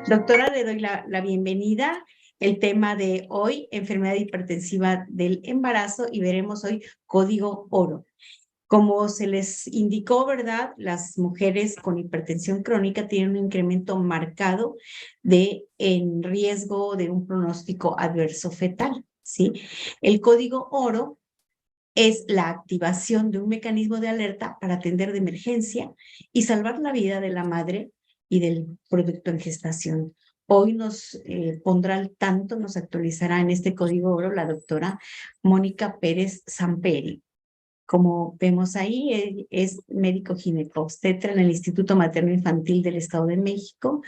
Doctora, le doy la bienvenida. El tema de hoy, enfermedad hipertensiva del embarazo, y veremos hoy código oro. Como se les indicó, ¿verdad? Las mujeres con hipertensión crónica tienen un incremento marcado en riesgo de un pronóstico adverso fetal, ¿sí? El código oro es la activación de un mecanismo de alerta para atender de emergencia y salvar la vida de la madre y del producto en gestación. Hoy nos pondrá al tanto, nos actualizará en este código oro la doctora Mónica Pérez Samperi. Como vemos ahí, es médico ginecobstetra en el Instituto Materno Infantil del Estado de México,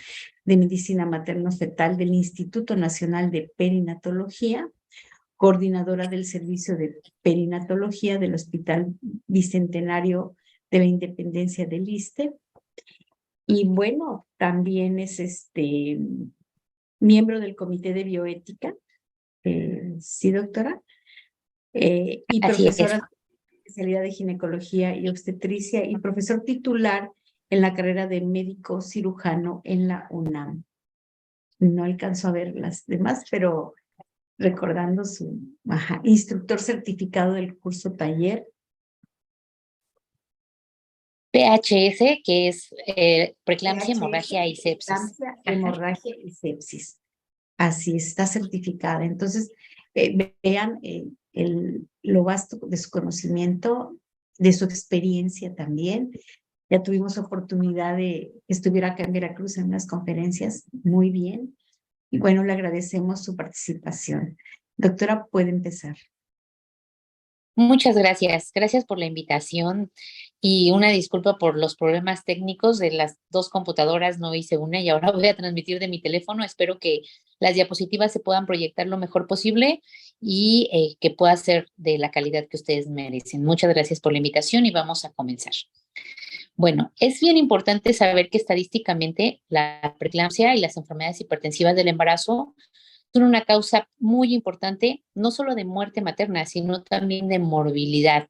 de Medicina Materno-Fetal del Instituto Nacional de Perinatología, coordinadora del servicio de perinatología del Hospital Bicentenario de la Independencia del ISSSTE. Y bueno, también es miembro del Comité de Bioética, sí, doctora, y Así es. profesora de especialidad de ginecología y obstetricia y profesor titular en la carrera de médico cirujano en la UNAM. No alcanzo a ver las demás, pero recordando su instructor certificado del curso taller. PHS, que es preeclampsia, PHS, hemorragia y sepsis. preeclampsia, Ajá. hemorragia y sepsis. Así está certificada. Entonces, vean lo vasto de su conocimiento, de su experiencia también. Ya tuvimos oportunidad de que estuviera acá en Veracruz en unas conferencias. Muy bien. Y bueno, le agradecemos su participación. Doctora, puede empezar. Muchas gracias. Gracias por la invitación y una disculpa por los problemas técnicos de las dos computadoras. No hice una y ahora voy a transmitir de mi teléfono. Espero que las diapositivas se puedan proyectar lo mejor posible y que pueda ser de la calidad que ustedes merecen. Muchas gracias por la invitación y vamos a comenzar. Bueno, es bien importante saber que estadísticamente la preeclampsia y las enfermedades hipertensivas del embarazo son una causa muy importante, no solo de muerte materna, sino también de morbilidad.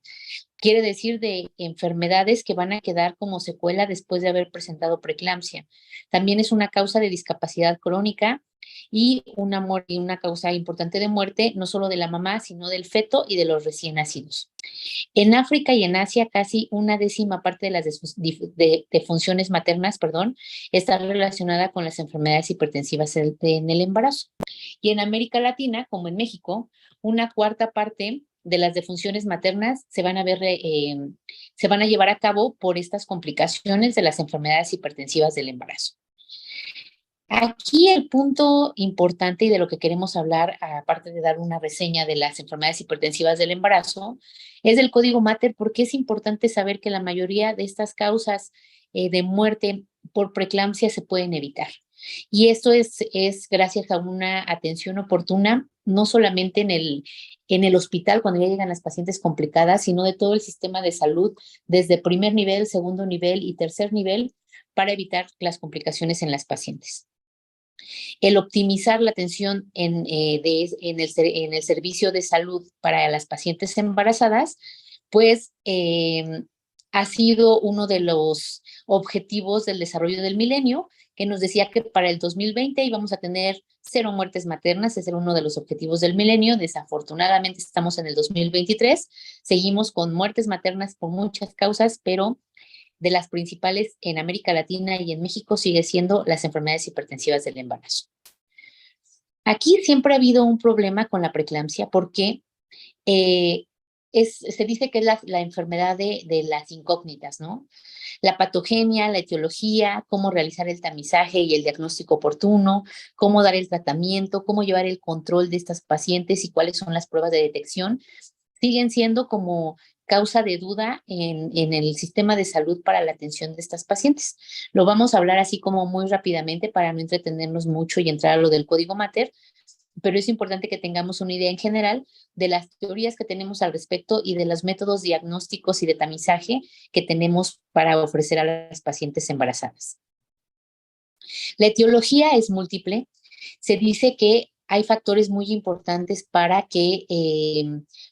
Quiere decir de enfermedades que van a quedar como secuela después de haber presentado preeclampsia. También es una causa de discapacidad crónica y una causa importante de muerte, no solo de la mamá, sino del feto y de los recién nacidos. En África y en Asia, casi una décima parte de las defunciones maternas, está relacionada con las enfermedades hipertensivas en el embarazo. Y en América Latina, como en México, una cuarta parte de las defunciones maternas se van a llevar a cabo por estas complicaciones de las enfermedades hipertensivas del embarazo. Aquí el punto importante y de lo que queremos hablar, aparte de dar una reseña de las enfermedades hipertensivas del embarazo, es del código Mater, porque es importante saber que la mayoría de estas causas de muerte por preeclampsia se pueden evitar. Y esto es gracias a una atención oportuna, no solamente en el hospital cuando ya llegan las pacientes complicadas, sino de todo el sistema de salud, desde primer nivel, segundo nivel y tercer nivel, para evitar las complicaciones en las pacientes. El optimizar la atención en el servicio de salud para las pacientes embarazadas, pues ha sido uno de los objetivos del desarrollo del milenio, que nos decía que para el 2020 íbamos a tener 0 muertes maternas. Ese era uno de los objetivos del milenio. Desafortunadamente estamos en el 2023, seguimos con muertes maternas por muchas causas, pero de las principales en América Latina y en México sigue siendo las enfermedades hipertensivas del embarazo. Aquí siempre ha habido un problema con la preeclampsia porque se dice que es la enfermedad de las incógnitas, ¿no? La patogenia, la etiología, cómo realizar el tamizaje y el diagnóstico oportuno, cómo dar el tratamiento, cómo llevar el control de estas pacientes y cuáles son las pruebas de detección, siguen siendo como causa de duda en el sistema de salud para la atención de estas pacientes. Lo vamos a hablar así como muy rápidamente para no entretenernos mucho y entrar a lo del código Mater, pero es importante que tengamos una idea en general de las teorías que tenemos al respecto y de los métodos diagnósticos y de tamizaje que tenemos para ofrecer a las pacientes embarazadas. La etiología es múltiple. Se dice que hay factores muy importantes para que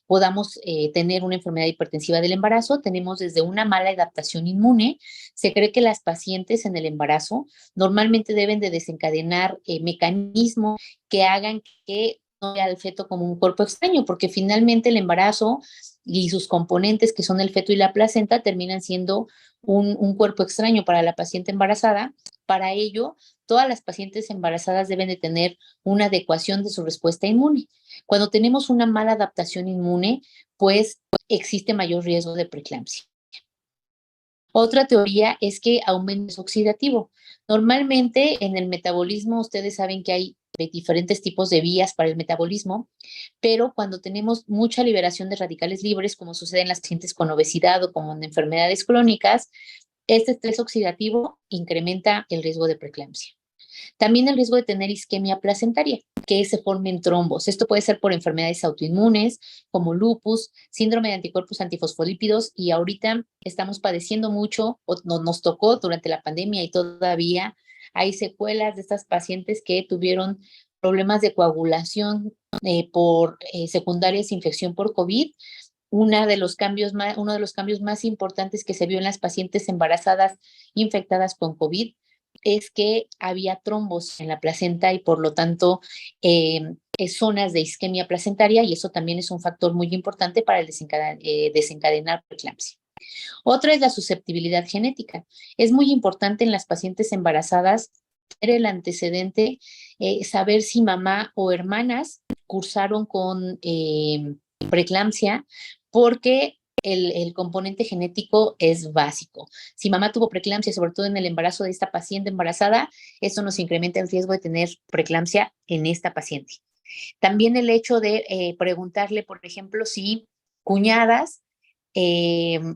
podamos tener una enfermedad hipertensiva del embarazo. Tenemos desde una mala adaptación inmune. Se cree que las pacientes en el embarazo normalmente deben de desencadenar mecanismos que hagan que no vea al feto como un cuerpo extraño, porque finalmente el embarazo y sus componentes, que son el feto y la placenta, terminan siendo un cuerpo extraño para la paciente embarazada. Para ello, todas las pacientes embarazadas deben de tener una adecuación de su respuesta inmune. Cuando tenemos una mala adaptación inmune, pues existe mayor riesgo de preeclampsia. Otra teoría es que aumenta el oxidativo. Normalmente en el metabolismo, ustedes saben que hay diferentes tipos de vías para el metabolismo, pero cuando tenemos mucha liberación de radicales libres, como sucede en las pacientes con obesidad o con enfermedades crónicas, este estrés oxidativo incrementa el riesgo de preeclampsia. También el riesgo de tener isquemia placentaria, que se formen trombos. Esto puede ser por enfermedades autoinmunes como lupus, síndrome de anticuerpos antifosfolípidos, y ahorita estamos padeciendo mucho, o nos tocó durante la pandemia y todavía hay secuelas de estas pacientes que tuvieron problemas de coagulación por secundarias infección por COVID. Uno de los cambios más importantes que se vio en las pacientes embarazadas infectadas con COVID es que había trombos en la placenta y por lo tanto zonas de isquemia placentaria, y eso también es un factor muy importante para el desencadenar preeclampsia. Otra es la susceptibilidad genética. Es muy importante en las pacientes embarazadas tener el antecedente, saber si mamá o hermanas cursaron con preeclampsia, porque el componente genético es básico. Si mamá tuvo preeclampsia, sobre todo en el embarazo de esta paciente embarazada, eso nos incrementa el riesgo de tener preeclampsia en esta paciente. También el hecho de preguntarle, por ejemplo, si cuñadas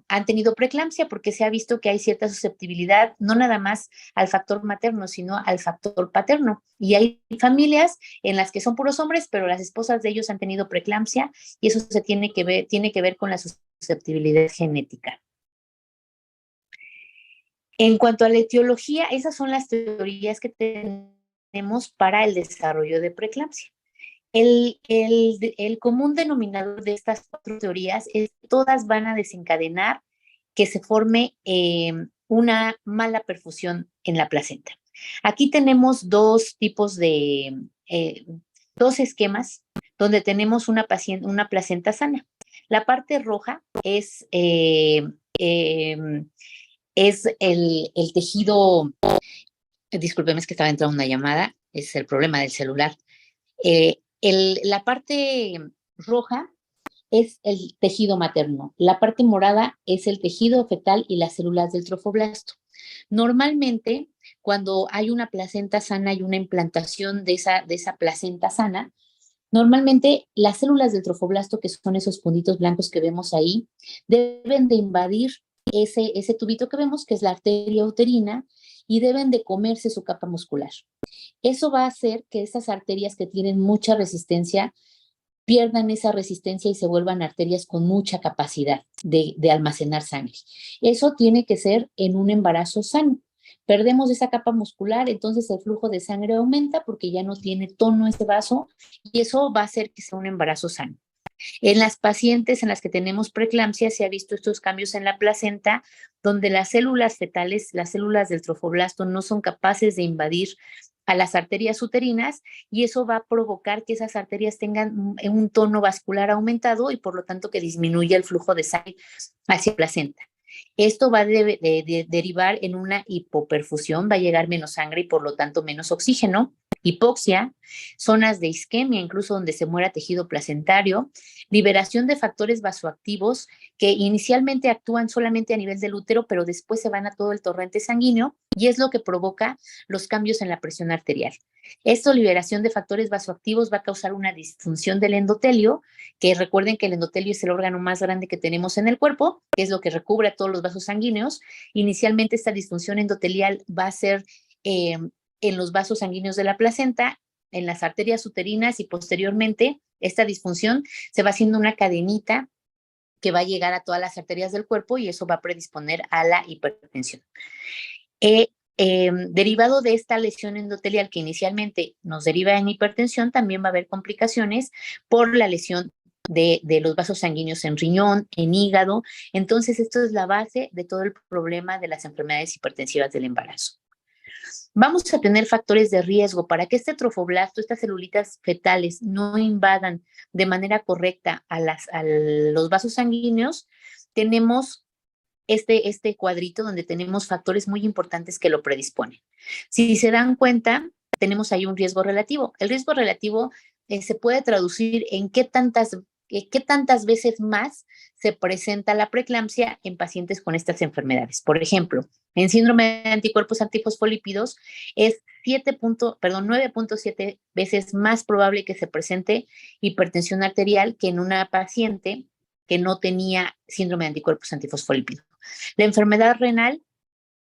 han tenido preeclampsia, porque se ha visto que hay cierta susceptibilidad, no nada más al factor materno, sino al factor paterno. Y hay familias en las que son puros hombres, pero las esposas de ellos han tenido preeclampsia, y eso tiene que ver con la susceptibilidad genética. En cuanto a la etiología, esas son las teorías que tenemos para el desarrollo de preeclampsia. El común denominador de estas 4 teorías es que todas van a desencadenar que se forme una mala perfusión en la placenta. Aquí tenemos dos esquemas donde tenemos una placenta sana. La parte roja es el tejido, discúlpeme, es que estaba entrando una llamada, es el problema del celular. La parte roja es el tejido materno, la parte morada es el tejido fetal y las células del trofoblasto. Normalmente, cuando hay una placenta sana y una implantación de esa placenta sana, normalmente las células del trofoblasto, que son esos puntitos blancos que vemos ahí, deben de invadir ese tubito que vemos, que es la arteria uterina, y deben de comerse su capa muscular. Eso va a hacer que esas arterias que tienen mucha resistencia pierdan esa resistencia y se vuelvan arterias con mucha capacidad de almacenar sangre. Eso tiene que ser en un embarazo sano. Perdemos esa capa muscular, entonces el flujo de sangre aumenta porque ya no tiene tono ese vaso, y eso va a hacer que sea un embarazo sano. En las pacientes en las que tenemos preeclampsia se ha visto estos cambios en la placenta, donde las células fetales, las células del trofoblasto, no son capaces de invadir a las arterias uterinas, y eso va a provocar que esas arterias tengan un tono vascular aumentado y por lo tanto que disminuya el flujo de sangre hacia la placenta. Esto va a derivar en una hipoperfusión, va a llegar menos sangre y por lo tanto menos oxígeno, hipoxia, zonas de isquemia, incluso donde se muera tejido placentario, liberación de factores vasoactivos que inicialmente actúan solamente a nivel del útero, pero después se van a todo el torrente sanguíneo, y es lo que provoca los cambios en la presión arterial. Esto, liberación de factores vasoactivos, va a causar una disfunción del endotelio, que recuerden que el endotelio es el órgano más grande que tenemos en el cuerpo, que es lo que recubre a todos los vasos sanguíneos. Inicialmente esta disfunción endotelial va a ser en los vasos sanguíneos de la placenta, en las arterias uterinas, y posteriormente esta disfunción se va haciendo una cadenita que va a llegar a todas las arterias del cuerpo, y eso va a predisponer a la hipertensión. Derivado de esta lesión endotelial que inicialmente nos deriva en hipertensión, también va a haber complicaciones por la lesión de los vasos sanguíneos en riñón, en hígado. Entonces, esto es la base de todo el problema de las enfermedades hipertensivas del embarazo. Vamos a tener factores de riesgo para que este trofoblasto, estas celulitas fetales, no invadan de manera correcta a los vasos sanguíneos. Tenemos este cuadrito donde tenemos factores muy importantes que lo predisponen. Si se dan cuenta, tenemos ahí un riesgo relativo. El riesgo relativo se puede traducir en qué tantas veces más se presenta la preeclampsia en pacientes con estas enfermedades. Por ejemplo, en síndrome de anticuerpos antifosfolípidos es 9.7 veces más probable que se presente hipertensión arterial que en una paciente que no tenía síndrome de anticuerpos antifosfolípidos. La enfermedad renal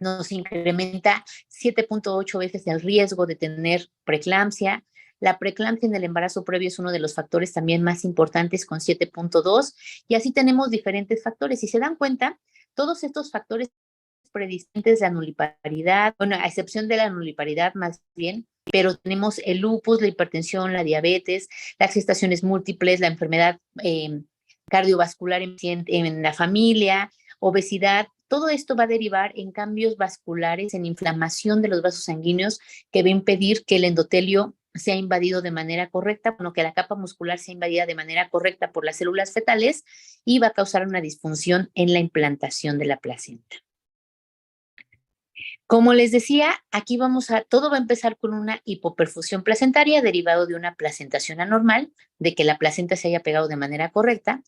nos incrementa 7.8 veces el riesgo de tener preeclampsia. La preeclampsia en el embarazo previo es uno de los factores también más importantes con 7.2, y así tenemos diferentes factores. Si se dan cuenta, todos estos factores predisponentes de la nulliparidad, bueno, a excepción de la nulliparidad más bien, pero tenemos el lupus, la hipertensión, la diabetes, las gestaciones múltiples, la enfermedad cardiovascular en la familia, obesidad. Todo esto va a derivar en cambios vasculares, en inflamación de los vasos sanguíneos, que va a impedir que el endotelio sea invadido de manera correcta, bueno, que la capa muscular sea invadida de manera correcta por las células fetales, y va a causar una disfunción en la implantación de la placenta. Como les decía, aquí todo va a empezar con una hipoperfusión placentaria derivado de una placentación anormal, de que la placenta se haya pegado de manera correcta,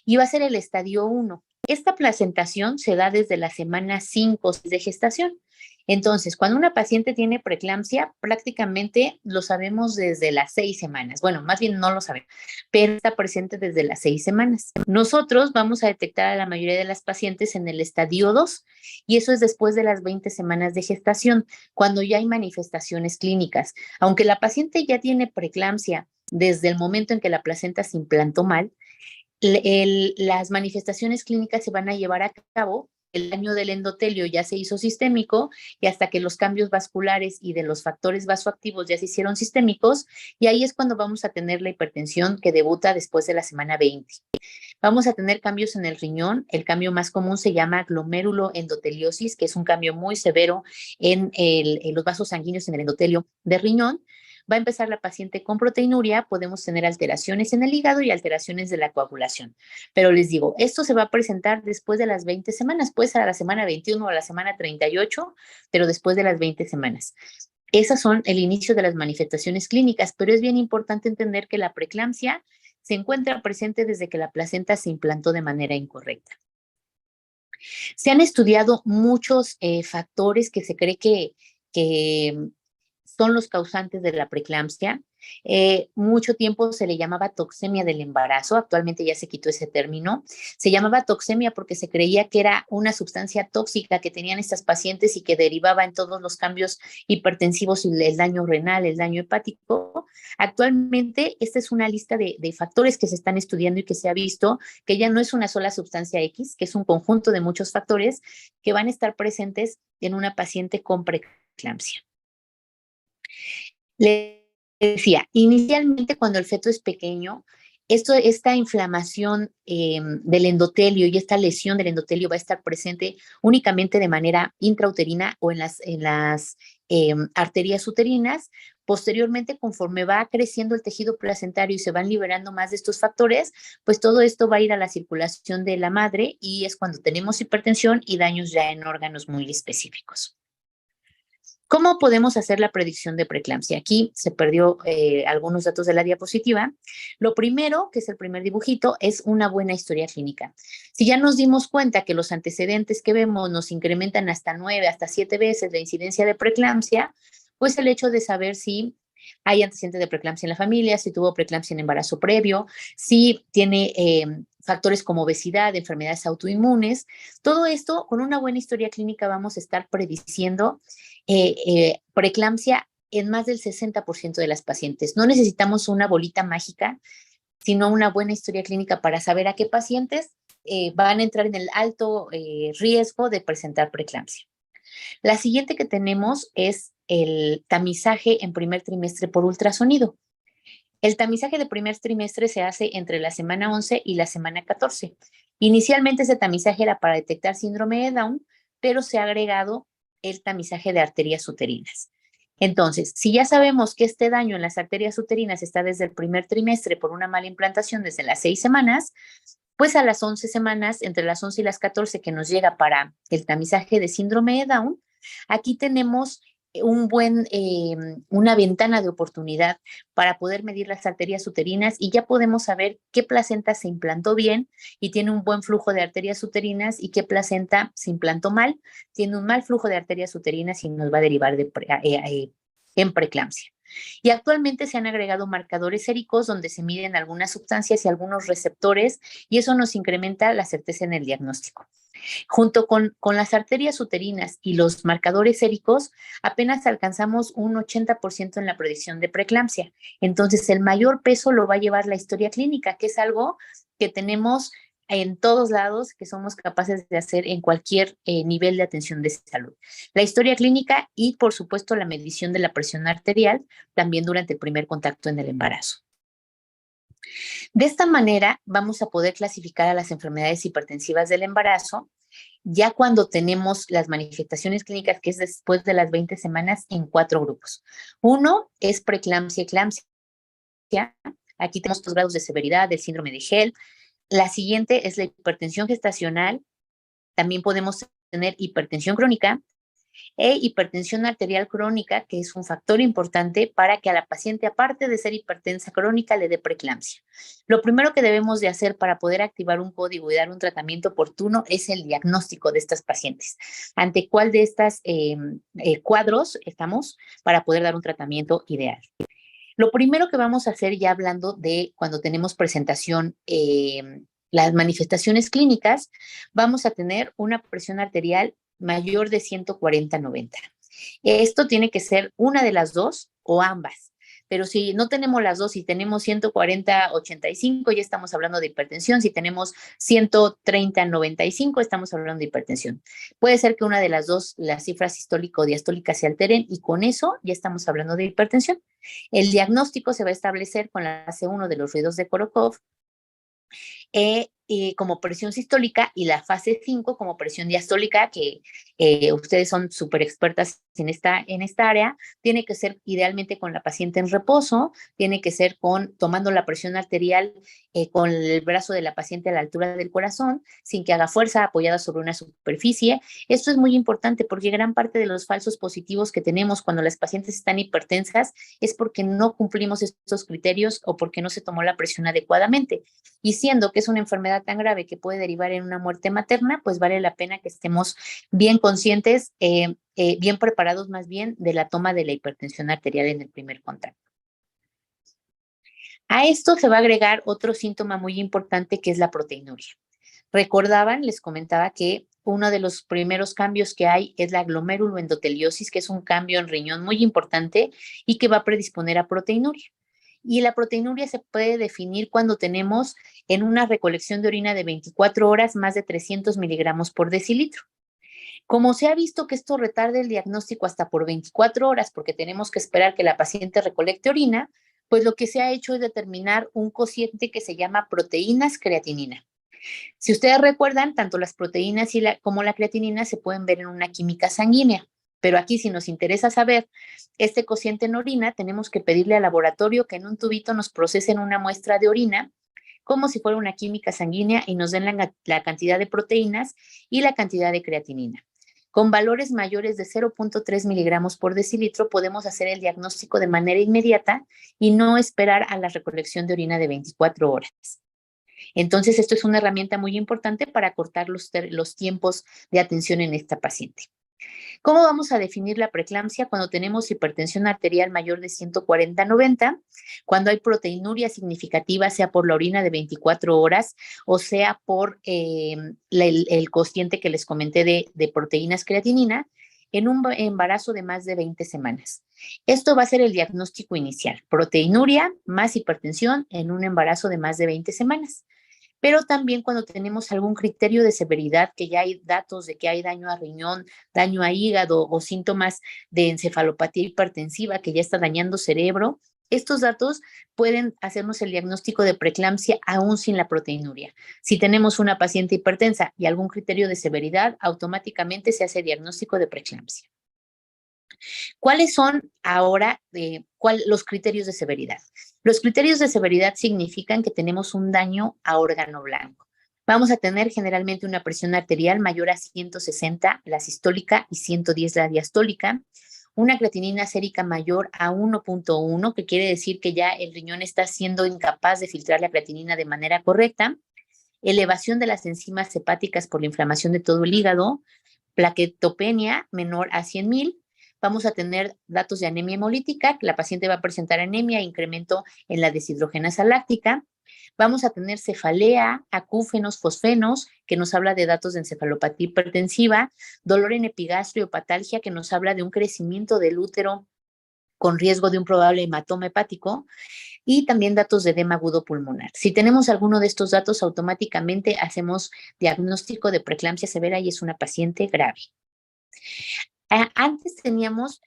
y va a ser el estadio 1. Esta placentación se da desde la semana 5 de gestación. Entonces, cuando una paciente tiene preeclampsia, prácticamente lo sabemos desde las 6 semanas. Bueno, más bien no lo sabemos, pero está presente desde las 6 semanas. Nosotros vamos a detectar a la mayoría de las pacientes en el estadio 2, y eso es después de las 20 semanas de gestación, cuando ya hay manifestaciones clínicas. Aunque la paciente ya tiene preeclampsia desde el momento en que la placenta se implantó mal, las manifestaciones clínicas se van a llevar a cabo. El daño del endotelio ya se hizo sistémico, y hasta que los cambios vasculares y de los factores vasoactivos ya se hicieron sistémicos, y ahí es cuando vamos a tener la hipertensión que debuta después de la semana 20. Vamos a tener cambios en el riñón. El cambio más común se llama gloméruloendoteliosis, que es un cambio muy severo en los vasos sanguíneos en el endotelio de riñón. Va a empezar la paciente con proteinuria, podemos tener alteraciones en el hígado y alteraciones de la coagulación. Pero les digo, esto se va a presentar después de las 20 semanas, puede ser a la semana 21 o a la semana 38, pero después de las 20 semanas. Esas son el inicio de las manifestaciones clínicas, pero es bien importante entender que la preeclampsia se encuentra presente desde que la placenta se implantó de manera incorrecta. Se han estudiado muchos factores que se cree que son los causantes de la preeclampsia. Mucho tiempo se le llamaba toxemia del embarazo, actualmente ya se quitó ese término. Se llamaba toxemia porque se creía que era una sustancia tóxica que tenían estas pacientes y que derivaba en todos los cambios hipertensivos y el daño renal, el daño hepático. Actualmente esta es una lista de factores que se están estudiando y que se ha visto que ya no es una sola sustancia X, que es un conjunto de muchos factores que van a estar presentes en una paciente con preeclampsia. Le decía, inicialmente cuando el feto es pequeño, esta inflamación del endotelio y esta lesión del endotelio va a estar presente únicamente de manera intrauterina o en las arterias uterinas. Posteriormente, conforme va creciendo el tejido placentario y se van liberando más de estos factores, pues todo esto va a ir a la circulación de la madre, y es cuando tenemos hipertensión y daños ya en órganos muy específicos. ¿Cómo podemos hacer la predicción de preeclampsia? Aquí se perdió algunos datos de la diapositiva. Lo primero, que es el primer dibujito, es una buena historia clínica. Si ya nos dimos cuenta que los antecedentes que vemos nos incrementan hasta 9, hasta 7 veces la incidencia de preeclampsia, pues el hecho de saber si hay antecedentes de preeclampsia en la familia, si tuvo preeclampsia en embarazo previo, si tiene factores como obesidad, enfermedades autoinmunes. Todo esto, con una buena historia clínica, vamos a estar prediciendo preeclampsia en más del 60% de las pacientes. No necesitamos una bolita mágica, sino una buena historia clínica para saber a qué pacientes van a entrar en el alto riesgo de presentar preeclampsia. La siguiente que tenemos es el tamizaje en primer trimestre por ultrasonido. El tamizaje de primer trimestre se hace entre la semana 11 y la semana 14. Inicialmente ese tamizaje era para detectar síndrome de Down, pero se ha agregado el tamizaje de arterias uterinas. Entonces, si ya sabemos que este daño en las arterias uterinas está desde el primer trimestre por una mala implantación desde las 6 semanas, pues a las 11 semanas, entre las 11 y las 14 que nos llega para el tamizaje de síndrome de Down, aquí tenemos una ventana de oportunidad para poder medir las arterias uterinas y ya podemos saber qué placenta se implantó bien y tiene un buen flujo de arterias uterinas y qué placenta se implantó mal, tiene un mal flujo de arterias uterinas y nos va a derivar en preeclampsia. Y actualmente se han agregado marcadores séricos donde se miden algunas sustancias y algunos receptores y eso nos incrementa la certeza en el diagnóstico. Junto con las arterias uterinas y los marcadores séricos, apenas alcanzamos un 80% en la predicción de preeclampsia. Entonces, el mayor peso lo va a llevar la historia clínica, que es algo que tenemos en todos lados, que somos capaces de hacer en cualquier nivel de atención de salud. La historia clínica y, por supuesto, la medición de la presión arterial, también durante el primer contacto en el embarazo. De esta manera, vamos a poder clasificar a las enfermedades hipertensivas del embarazo ya cuando tenemos las manifestaciones clínicas, que es después de las 20 semanas, en 4 grupos. Uno es preeclampsia, eclampsia. Aquí tenemos 2 grados de severidad del síndrome de Hell. La siguiente es la hipertensión gestacional. También podemos tener hipertensión crónica e hipertensión arterial crónica, que es un factor importante para que a la paciente, aparte de ser hipertensa crónica, le dé preeclampsia. Lo primero que debemos de hacer para poder activar un código y dar un tratamiento oportuno es el diagnóstico de estas pacientes. ¿Ante cuál de estos cuadros estamos para poder dar un tratamiento ideal? Lo primero que vamos a hacer, ya hablando de cuando tenemos presentación, las manifestaciones clínicas, vamos a tener una presión arterial mayor de 140/90. Esto tiene que ser una de las dos o ambas. Pero si no tenemos las dos, si tenemos 140/85, ya estamos hablando de hipertensión. Si tenemos 130/95, estamos hablando de hipertensión. Puede ser que una de las dos, las cifras sistólica o diastólica, se alteren y con eso ya estamos hablando de hipertensión. El diagnóstico se va a establecer con la fase 1 de los ruidos de Korokov, como presión sistólica, y la fase 5 como presión diastólica, que ustedes son súper expertas en esta área. Tiene que ser idealmente con la paciente en reposo, tiene que ser tomando la presión arterial con el brazo de la paciente a la altura del corazón, sin que haga fuerza, apoyada sobre una superficie. Esto es muy importante porque gran parte de los falsos positivos que tenemos cuando las pacientes están hipertensas es porque no cumplimos estos criterios o porque no se tomó la presión adecuadamente. Y siendo que es una enfermedad tan grave que puede derivar en una muerte materna, pues vale la pena que estemos bien conscientes, bien preparados más bien de la toma de la hipertensión arterial en el primer contacto. A esto se va a agregar otro síntoma muy importante, que es la proteinuria. Recordaban, les comentaba que uno de los primeros cambios que hay es la glomeruloendoteliosis, que es un cambio en riñón muy importante y que va a predisponer a proteinuria. Y la proteinuria se puede definir cuando tenemos en una recolección de orina de 24 horas más de 300 miligramos por decilitro. Como se ha visto que esto retarda el diagnóstico hasta por 24 horas, porque tenemos que esperar que la paciente recolecte orina, pues lo que se ha hecho es determinar un cociente que se llama proteínas creatinina. Si ustedes recuerdan, tanto las proteínas como la creatinina se pueden ver en una química sanguínea. Pero aquí, si nos interesa saber este cociente en orina, tenemos que pedirle al laboratorio que en un tubito nos procesen una muestra de orina como si fuera una química sanguínea y nos den la cantidad de proteínas y la cantidad de creatinina. Con valores mayores de 0.3 miligramos por decilitro podemos hacer el diagnóstico de manera inmediata y no esperar a la recolección de orina de 24 horas. Entonces, esto es una herramienta muy importante para acortar los tiempos de atención en esta paciente. ¿Cómo vamos a definir la preeclampsia? Cuando tenemos hipertensión arterial mayor de 140/90, cuando hay proteinuria significativa, sea por la orina de 24 horas o sea por el cociente que les comenté de proteínas creatinina, en un embarazo de más de 20 semanas. Esto va a ser el diagnóstico inicial: proteinuria más hipertensión en un embarazo de más de 20 semanas. pero también cuando tenemos algún criterio de severidad, que ya hay datos de que hay daño a riñón, daño a hígado o síntomas de encefalopatía hipertensiva que ya está dañando cerebro, estos datos pueden hacernos el diagnóstico de preeclampsia aún sin la proteinuria. Si tenemos una paciente hipertensa y algún criterio de severidad, automáticamente se hace diagnóstico de preeclampsia. ¿Cuáles son ahora los criterios de severidad? Los criterios de severidad significan que tenemos un daño a órgano blanco. Vamos a tener generalmente una presión arterial mayor a 160, la sistólica, y 110, la diastólica. Una creatinina sérica mayor a 1.1, que quiere decir que ya el riñón está siendo incapaz de filtrar la creatinina de manera correcta. Elevación de las enzimas hepáticas por la inflamación de todo el hígado. Plaquetopenia menor a 100,000. Vamos a tener datos de anemia hemolítica, la paciente va a presentar anemia, incremento en la deshidrogenasa láctica. Vamos a tener cefalea, acúfenos, fosfenos, que nos habla de datos de encefalopatía hipertensiva, dolor en epigastrio, hepatalgia, que nos habla de un crecimiento del útero con riesgo de un probable hematoma hepático, y también datos de edema agudo pulmonar. Si tenemos alguno de estos datos, automáticamente hacemos diagnóstico de preeclampsia severa y es una paciente grave. Antes teníamos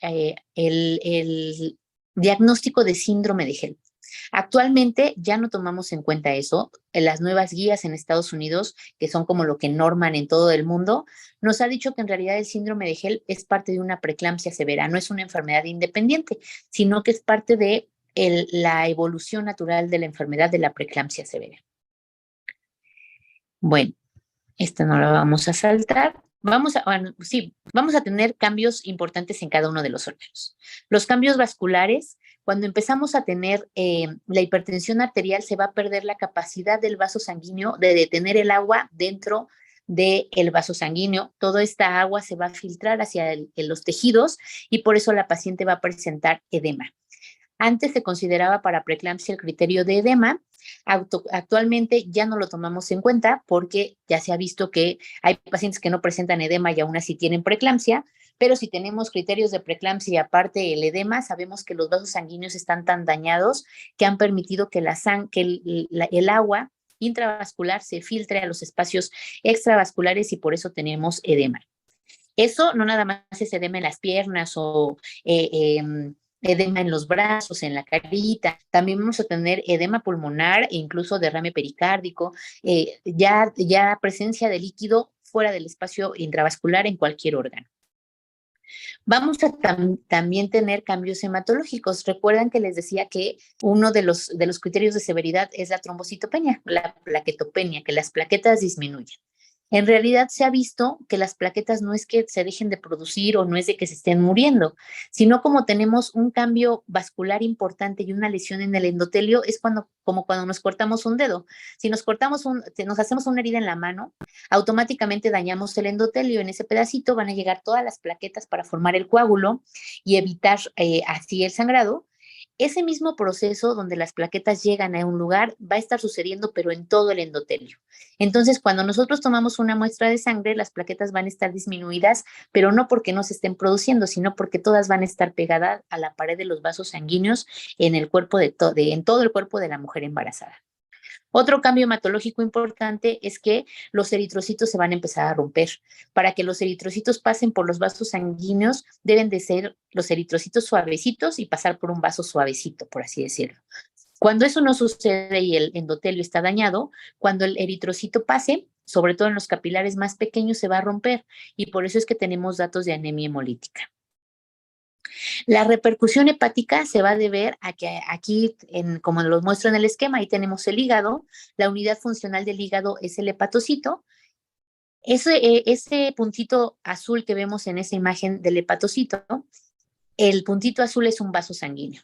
el diagnóstico de síndrome de HELP. Actualmente ya no tomamos en cuenta eso. En las nuevas guías en Estados Unidos, que son como lo que norman en todo el mundo, nos ha dicho que en realidad el síndrome de HELP es parte de una preeclampsia severa, no es una enfermedad independiente, sino que es parte de la evolución natural de la enfermedad de la preeclampsia severa. Bueno, esta no la vamos a saltar. Vamos a tener cambios importantes en cada uno de los órganos. Los cambios vasculares, cuando empezamos a tener la hipertensión arterial, se va a perder la capacidad del vaso sanguíneo de detener el agua dentro del vaso sanguíneo. Toda esta agua se va a filtrar hacia los tejidos y por eso la paciente va a presentar edema. Antes se consideraba para preeclampsia el criterio de edema. Actualmente ya no lo tomamos en cuenta porque ya se ha visto que hay pacientes que no presentan edema y aún así tienen preeclampsia, pero si tenemos criterios de preeclampsia y aparte el edema, sabemos que los vasos sanguíneos están tan dañados que han permitido que el agua intravascular se filtre a los espacios extravasculares y por eso tenemos edema. Eso no nada más es edema en las piernas o edema en los brazos, en la carita. También vamos a tener edema pulmonar e incluso derrame pericárdico, ya presencia de líquido fuera del espacio intravascular en cualquier órgano. Vamos a también tener cambios hematológicos. Recuerdan que les decía que uno de los criterios de severidad es la trombocitopenia, la plaquetopenia, que las plaquetas disminuyen. En realidad se ha visto que las plaquetas no es que se dejen de producir o no es de que se estén muriendo, sino como tenemos un cambio vascular importante y una lesión en el endotelio, es como cuando nos cortamos un dedo. Si nos hacemos una herida en la mano, automáticamente dañamos el endotelio. En ese pedacito van a llegar todas las plaquetas para formar el coágulo y evitar así el sangrado. Ese mismo proceso donde las plaquetas llegan a un lugar va a estar sucediendo, pero en todo el endotelio. Entonces, cuando nosotros tomamos una muestra de sangre, las plaquetas van a estar disminuidas, pero no porque no se estén produciendo, sino porque todas van a estar pegadas a la pared de los vasos sanguíneos en el cuerpo en todo el cuerpo de la mujer embarazada. Otro cambio hematológico importante es que los eritrocitos se van a empezar a romper. Para que los eritrocitos pasen por los vasos sanguíneos, deben de ser los eritrocitos suavecitos y pasar por un vaso suavecito, por así decirlo. Cuando eso no sucede y el endotelio está dañado, cuando el eritrocito pase, sobre todo en los capilares más pequeños, se va a romper y por eso es que tenemos datos de anemia hemolítica. La repercusión hepática se va a deber a que aquí, como lo muestro en el esquema, ahí tenemos el hígado. La unidad funcional del hígado es el hepatocito. Ese puntito azul que vemos en esa imagen del hepatocito, el puntito azul es un vaso sanguíneo.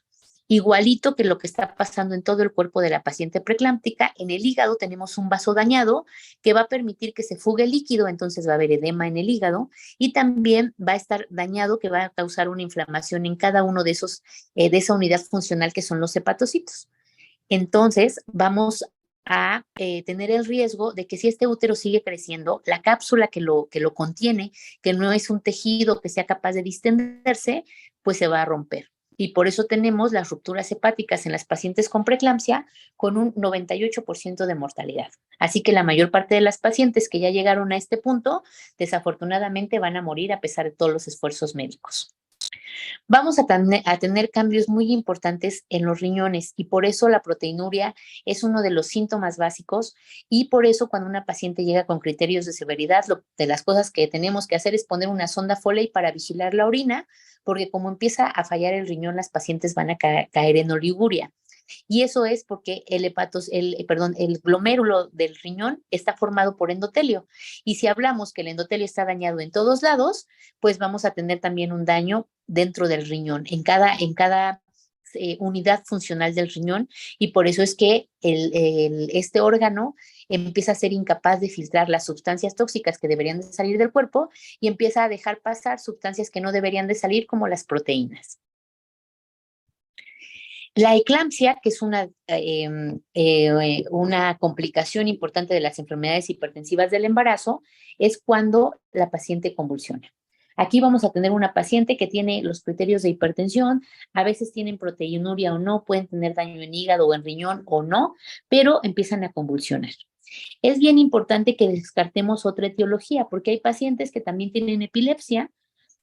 Igualito que lo que está pasando en todo el cuerpo de la paciente preeclámptica, en el hígado tenemos un vaso dañado que va a permitir que se fugue el líquido, entonces va a haber edema en el hígado y también va a estar dañado que va a causar una inflamación en cada uno de esa unidad funcional que son los hepatocitos. Entonces vamos a tener el riesgo de que si este útero sigue creciendo, la cápsula que lo contiene, que no es un tejido que sea capaz de distenderse, pues se va a romper. y por eso tenemos las rupturas hepáticas en las pacientes con preeclampsia con un 98% de mortalidad. Así que la mayor parte de las pacientes que ya llegaron a este punto, desafortunadamente van a morir a pesar de todos los esfuerzos médicos. Vamos a tener cambios muy importantes en los riñones y por eso la proteinuria es uno de los síntomas básicos y por eso cuando una paciente llega con criterios de severidad, de las cosas que tenemos que hacer es poner una sonda Foley para vigilar la orina, porque como empieza a fallar el riñón, las pacientes van a caer en oliguria. Y eso es porque el glomérulo del riñón está formado por endotelio. Y si hablamos que el endotelio está dañado en todos lados, pues vamos a tener también un daño dentro del riñón, en cada unidad funcional del riñón. Y por eso es que este órgano empieza a ser incapaz de filtrar las sustancias tóxicas que deberían de salir del cuerpo y empieza a dejar pasar sustancias que no deberían de salir, como las proteínas. La eclampsia, que es una complicación importante de las enfermedades hipertensivas del embarazo, es cuando la paciente convulsiona. Aquí vamos a tener una paciente que tiene los criterios de hipertensión, a veces tienen proteinuria o no, pueden tener daño en hígado o en riñón o no, pero empiezan a convulsionar. Es bien importante que descartemos otra etiología, porque hay pacientes que también tienen epilepsia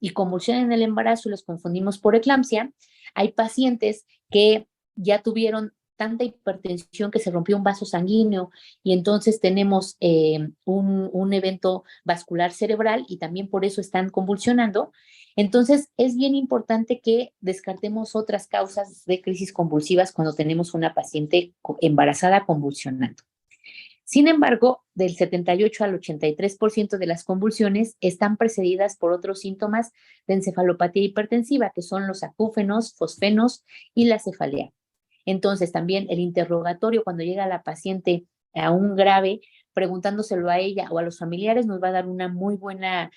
y convulsionan en el embarazo y los confundimos por eclampsia. Hay pacientes que ya tuvieron tanta hipertensión que se rompió un vaso sanguíneo y entonces tenemos un evento vascular cerebral y también por eso están convulsionando. Entonces es bien importante que descartemos otras causas de crisis convulsivas cuando tenemos una paciente embarazada convulsionando. Sin embargo, del 78 al 83% de las convulsiones están precedidas por otros síntomas de encefalopatía hipertensiva, que son los acúfenos, fosfenos y la cefalea. Entonces, también el interrogatorio cuando llega la paciente a un grave, preguntándoselo a ella o a los familiares, nos va a dar una muy buena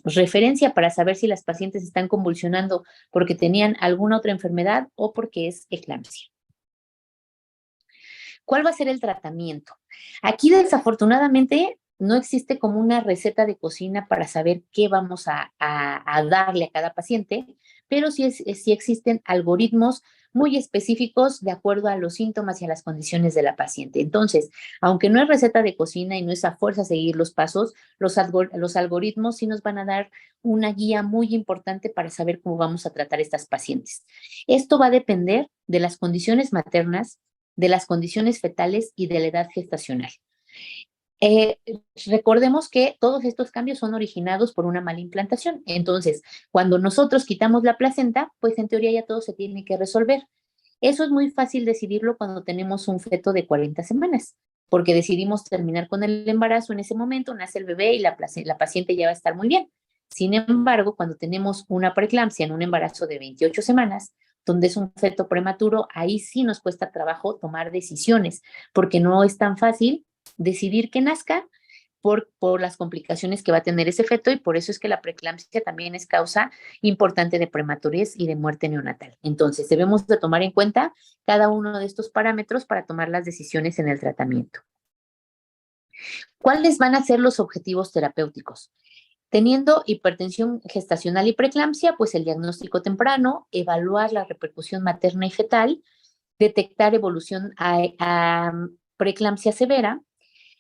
referencia para saber si las pacientes están convulsionando porque tenían alguna otra enfermedad o porque es eclampsia. ¿Cuál va a ser el tratamiento? Aquí, desafortunadamente, no existe como una receta de cocina para saber qué vamos a darle a cada paciente, pero sí existen algoritmos muy específicos de acuerdo a los síntomas y a las condiciones de la paciente. Entonces, aunque no es receta de cocina y no es a fuerza seguir los pasos, los algoritmos sí nos van a dar una guía muy importante para saber cómo vamos a tratar a estas pacientes. Esto va a depender de las condiciones maternas, de las condiciones fetales y de la edad gestacional. Recordemos que todos estos cambios son originados por una mala implantación. Entonces, cuando nosotros quitamos la placenta, pues en teoría ya todo se tiene que resolver. Eso es muy fácil decidirlo cuando tenemos un feto de 40 semanas, porque decidimos terminar con el embarazo en ese momento, nace el bebé y la paciente ya va a estar muy bien. Sin embargo, cuando tenemos una preeclampsia en un embarazo de 28 semanas, donde es un feto prematuro, ahí sí nos cuesta trabajo tomar decisiones, porque no es tan fácil decidir que nazca por las complicaciones que va a tener ese feto y por eso es que la preeclampsia también es causa importante de prematurez y de muerte neonatal. Entonces, debemos de tomar en cuenta cada uno de estos parámetros para tomar las decisiones en el tratamiento. ¿Cuáles van a ser los objetivos terapéuticos? Teniendo hipertensión gestacional y preeclampsia, pues el diagnóstico temprano, evaluar la repercusión materna y fetal, detectar evolución a preeclampsia severa.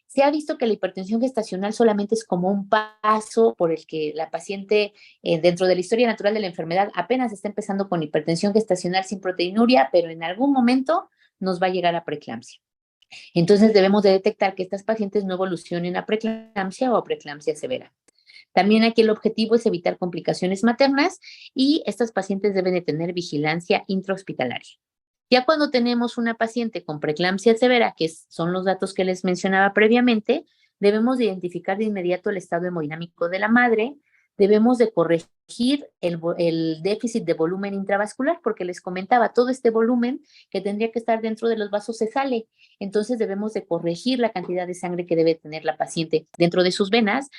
Se ha visto que la hipertensión gestacional solamente es como un paso por el que la paciente, dentro de la historia natural de la enfermedad, apenas está empezando con hipertensión gestacional sin proteinuria, pero en algún momento nos va a llegar a preeclampsia. Entonces debemos de detectar que estas pacientes no evolucionen a preeclampsia o a preeclampsia severa. También aquí el objetivo es evitar complicaciones maternas y estas pacientes deben de tener vigilancia intrahospitalaria. Ya cuando tenemos una paciente con preeclampsia severa, que son los datos que les mencionaba previamente, debemos de identificar de inmediato el estado hemodinámico de la madre, debemos de corregir el déficit de volumen intravascular, porque les comentaba, todo este volumen que tendría que estar dentro de los vasos se sale. Entonces debemos de corregir la cantidad de sangre que debe tener la paciente dentro de sus venas,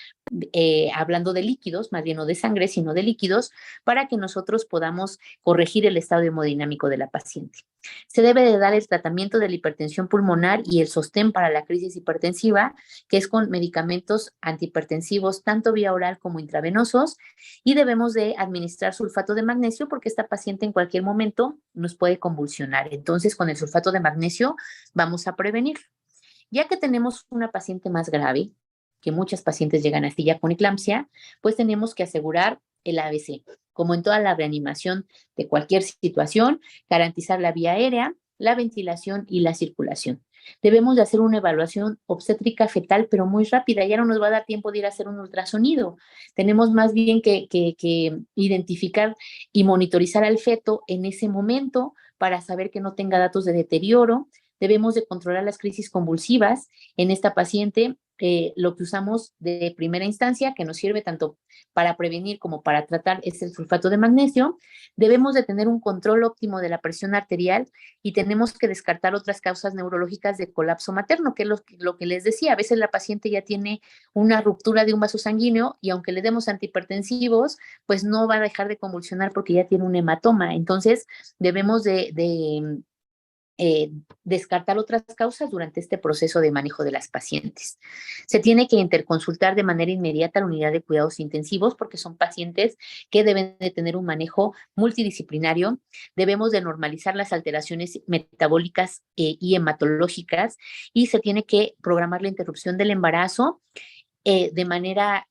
hablando de líquidos, más bien no de sangre, sino de líquidos, para que nosotros podamos corregir el estado hemodinámico de la paciente. Se debe de dar el tratamiento de la hipertensión pulmonar y el sostén para la crisis hipertensiva, que es con medicamentos antihipertensivos, tanto vía oral como intravenosos, y debemos debemos de administrar sulfato de magnesio porque esta paciente en cualquier momento nos puede convulsionar. Entonces, con el sulfato de magnesio vamos a prevenir. Ya que tenemos una paciente más grave, que muchas pacientes llegan así ya con eclampsia, pues tenemos que asegurar el ABC. Como en toda la reanimación de cualquier situación, garantizar la vía aérea, la ventilación y la circulación. Debemos de hacer una evaluación obstétrica fetal, pero muy rápida. Ya no nos va a dar tiempo de ir a hacer un ultrasonido. Tenemos más bien que identificar y monitorizar al feto en ese momento para saber que no tenga datos de deterioro. Debemos de controlar las crisis convulsivas en esta paciente. Lo que usamos de primera instancia, que nos sirve tanto para prevenir como para tratar, es el sulfato de magnesio. Debemos de tener un control óptimo de la presión arterial y tenemos que descartar otras causas neurológicas de colapso materno, que es lo que les decía. A veces la paciente ya tiene una ruptura de un vaso sanguíneo y aunque le demos antihipertensivos, pues no va a dejar de convulsionar porque ya tiene un hematoma. Entonces, debemos de descartar otras causas durante este proceso de manejo de las pacientes. Se tiene que interconsultar de manera inmediata a la unidad de cuidados intensivos porque son pacientes que deben de tener un manejo multidisciplinario. Debemos de normalizar las alteraciones metabólicas y hematológicas y se tiene que programar la interrupción del embarazo de manera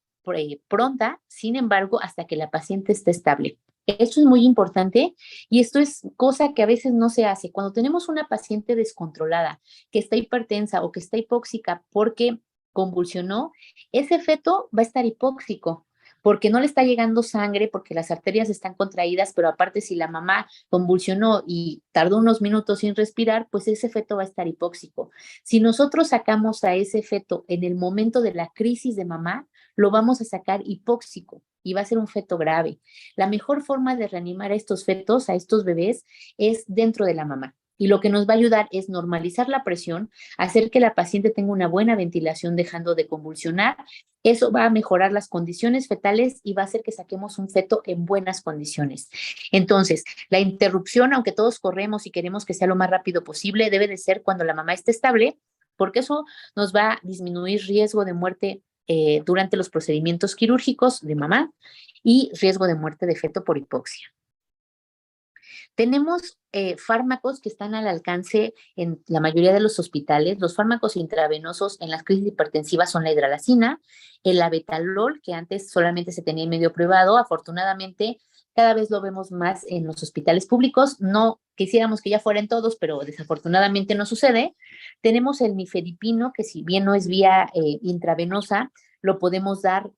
pronta, sin embargo, hasta que la paciente esté estable. Esto es muy importante y esto es cosa que a veces no se hace. Cuando tenemos una paciente descontrolada, que está hipertensa o que está hipóxica porque convulsionó, ese feto va a estar hipóxico porque no le está llegando sangre, porque las arterias están contraídas, pero aparte si la mamá convulsionó y tardó unos minutos sin respirar, pues ese feto va a estar hipóxico. Si nosotros sacamos a ese feto en el momento de la crisis de mamá, lo vamos a sacar hipóxico y va a ser un feto grave. La mejor forma de reanimar a estos fetos, a estos bebés, es dentro de la mamá. Y lo que nos va a ayudar es normalizar la presión, hacer que la paciente tenga una buena ventilación dejando de convulsionar. Eso va a mejorar las condiciones fetales y va a hacer que saquemos un feto en buenas condiciones. Entonces, la interrupción, aunque todos corremos y queremos que sea lo más rápido posible, debe de ser cuando la mamá esté estable, porque eso nos va a disminuir riesgo de muerte durante los procedimientos quirúrgicos de mamá y riesgo de muerte de feto por hipoxia. Tenemos fármacos que están al alcance en la mayoría de los hospitales. Los fármacos intravenosos en las crisis hipertensivas son la hidralazina, el abetalol, que antes solamente se tenía en medio privado. Afortunadamente, cada vez lo vemos más en los hospitales públicos. No quisiéramos que ya fueran todos, pero desafortunadamente no sucede. Tenemos el nifedipino, que si bien no es vía intravenosa, lo podemos dar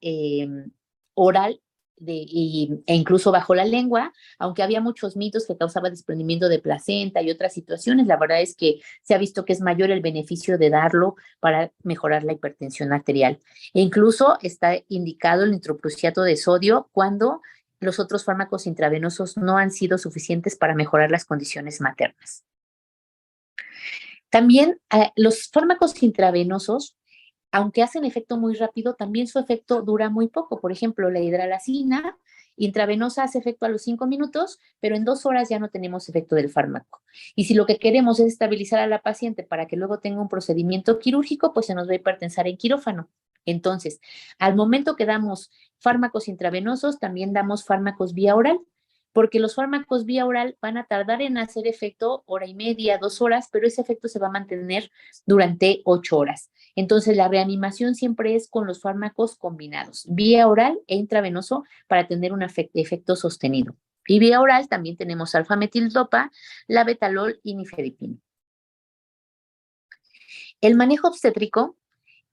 oral e incluso bajo la lengua, aunque había muchos mitos que causaba desprendimiento de placenta y otras situaciones, la verdad es que se ha visto que es mayor el beneficio de darlo para mejorar la hipertensión arterial. E incluso está indicado el nitroprusiato de sodio cuando los otros fármacos intravenosos no han sido suficientes para mejorar las condiciones maternas. También los fármacos intravenosos, aunque hacen efecto muy rápido, también su efecto dura muy poco. Por ejemplo, la hidralazina intravenosa hace efecto a los 5 minutos, pero en 2 horas ya no tenemos efecto del fármaco. Y si lo que queremos es estabilizar a la paciente para que luego tenga un procedimiento quirúrgico, pues se nos va a hipertensar en quirófano. Entonces, al momento que damos fármacos intravenosos, también damos fármacos vía oral, porque los fármacos vía oral van a tardar en hacer efecto 1 hora y media, 2 horas, pero ese efecto se va a mantener durante 8 horas. Entonces, la reanimación siempre es con los fármacos combinados, vía oral e intravenoso, para tener un efecto sostenido. Y vía oral también tenemos alfametildopa, labetalol y nifedipino. El manejo obstétrico,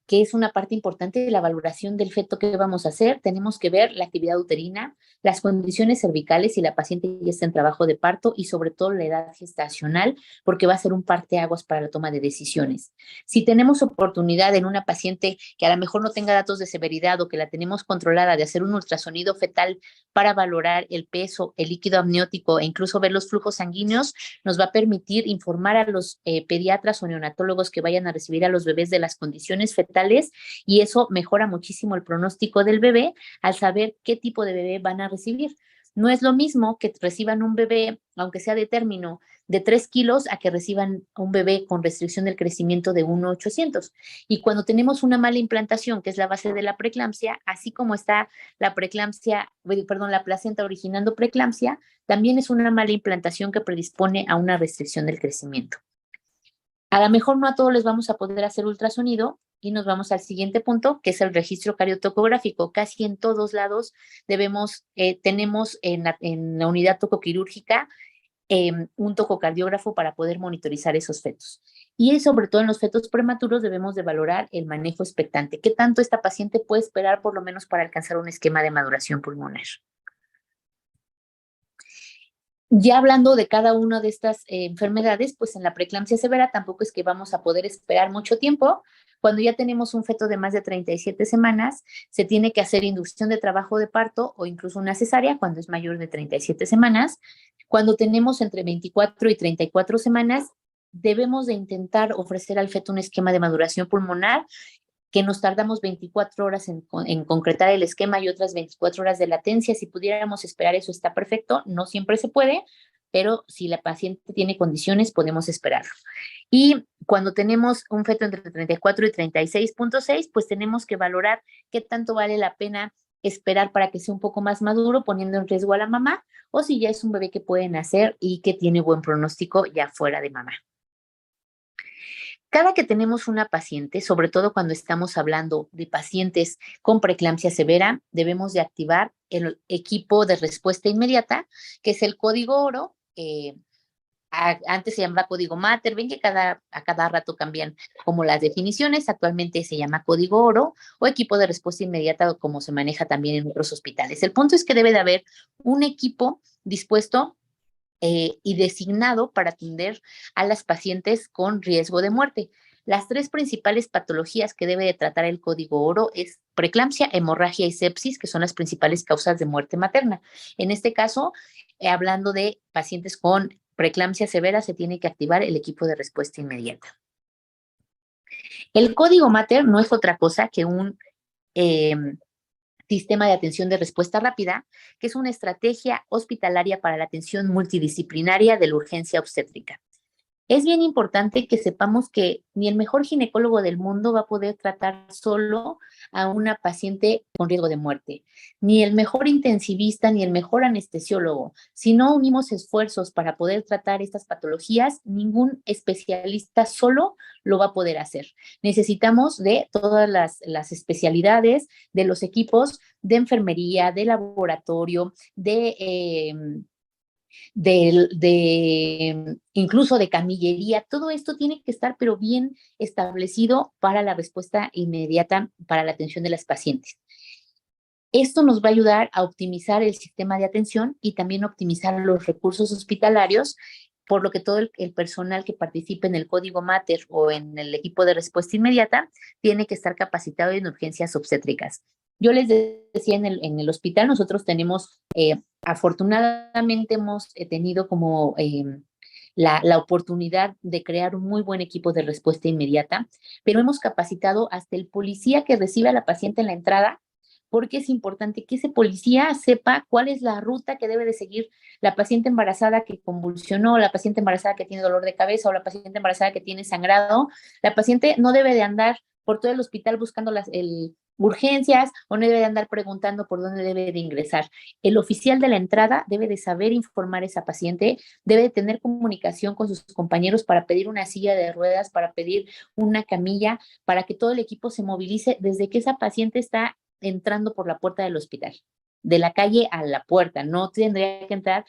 que es una parte importante de la valoración del feto que vamos a hacer, tenemos que ver la actividad uterina, las condiciones cervicales, si la paciente ya está en trabajo de parto y sobre todo la edad gestacional, porque va a ser un parteaguas para la toma de decisiones. Si tenemos oportunidad en una paciente que a lo mejor no tenga datos de severidad o que la tenemos controlada, de hacer un ultrasonido fetal para valorar el peso, el líquido amniótico e incluso ver los flujos sanguíneos, nos va a permitir informar a los pediatras o neonatólogos que vayan a recibir a los bebés de las condiciones fetales, y eso mejora muchísimo el pronóstico del bebé al saber qué tipo de bebé van a recibir. No es lo mismo que reciban un bebé, aunque sea de término, de 3 kilos, a que reciban un bebé con restricción del crecimiento de 1,800. Y cuando tenemos una mala implantación, que es la base de la preeclampsia, así como está la preeclampsia, perdón, la placenta originando preeclampsia, también es una mala implantación que predispone a una restricción del crecimiento. A lo mejor no a todos les vamos a poder hacer ultrasonido y nos vamos al siguiente punto, que es el registro cardiotocográfico. Casi en todos lados tenemos en la unidad tocoquirúrgica un tococardiógrafo para poder monitorizar esos fetos. Y sobre todo en los fetos prematuros debemos de valorar el manejo expectante. ¿Qué tanto esta paciente puede esperar por lo menos para alcanzar un esquema de maduración pulmonar? Ya hablando de cada una de estas enfermedades, pues en la preeclampsia severa tampoco es que vamos a poder esperar mucho tiempo. Cuando ya tenemos un feto de más de 37 semanas, se tiene que hacer inducción de trabajo de parto o incluso una cesárea cuando es mayor de 37 semanas. Cuando tenemos entre 24 y 34 semanas, debemos de intentar ofrecer al feto un esquema de maduración pulmonar que nos tardamos 24 horas en concretar el esquema y otras 24 horas de latencia. Si pudiéramos esperar eso está perfecto, no siempre se puede, pero si la paciente tiene condiciones podemos esperarlo. Y cuando tenemos un feto entre 34 y 36,6, pues tenemos que valorar qué tanto vale la pena esperar para que sea un poco más maduro, poniendo en riesgo a la mamá, o si ya es un bebé que puede nacer y que tiene buen pronóstico ya fuera de mamá. Cada que tenemos una paciente, sobre todo cuando estamos hablando de pacientes con preeclampsia severa, debemos de activar el equipo de respuesta inmediata, que es el código oro. Antes se llamaba código Mater, ven que a cada rato cambian como las definiciones, actualmente se llama código oro o equipo de respuesta inmediata, como se maneja también en otros hospitales. El punto es que debe de haber un equipo dispuesto y designado para atender a las pacientes con riesgo de muerte. Las 3 principales patologías que debe de tratar el código oro es preeclampsia, hemorragia y sepsis, que son las principales causas de muerte materna. En este caso, hablando de pacientes con preeclampsia severa, se tiene que activar el equipo de respuesta inmediata. El código Mater no es otra cosa que un sistema de atención de respuesta rápida, que es una estrategia hospitalaria para la atención multidisciplinaria de la urgencia obstétrica. Es bien importante que sepamos que ni el mejor ginecólogo del mundo va a poder tratar solo a una paciente con riesgo de muerte, ni el mejor intensivista, ni el mejor anestesiólogo. Si no unimos esfuerzos para poder tratar estas patologías, ningún especialista solo lo va a poder hacer. Necesitamos de todas las especialidades, de los equipos de enfermería, de laboratorio, incluso de camillería, todo esto tiene que estar pero bien establecido para la respuesta inmediata para la atención de las pacientes. Esto nos va a ayudar a optimizar el sistema de atención y también optimizar los recursos hospitalarios, por lo que todo el personal que participe en el código Mater o en el equipo de respuesta inmediata tiene que estar capacitado en urgencias obstétricas. Yo les decía en el hospital, nosotros tenemos, afortunadamente hemos tenido como la oportunidad de crear un muy buen equipo de respuesta inmediata, pero hemos capacitado hasta el policía que recibe a la paciente en la entrada, porque es importante que ese policía sepa cuál es la ruta que debe de seguir la paciente embarazada que convulsionó, la paciente embarazada que tiene dolor de cabeza o la paciente embarazada que tiene sangrado. La paciente no debe de andar por todo el hospital buscando urgencias o no debe de andar preguntando por dónde debe de ingresar. El oficial de la entrada debe de saber informar a esa paciente, debe de tener comunicación con sus compañeros para pedir una silla de ruedas, para pedir una camilla, para que todo el equipo se movilice desde que esa paciente está entrando por la puerta del hospital, de la calle a la puerta. No tendría que entrar,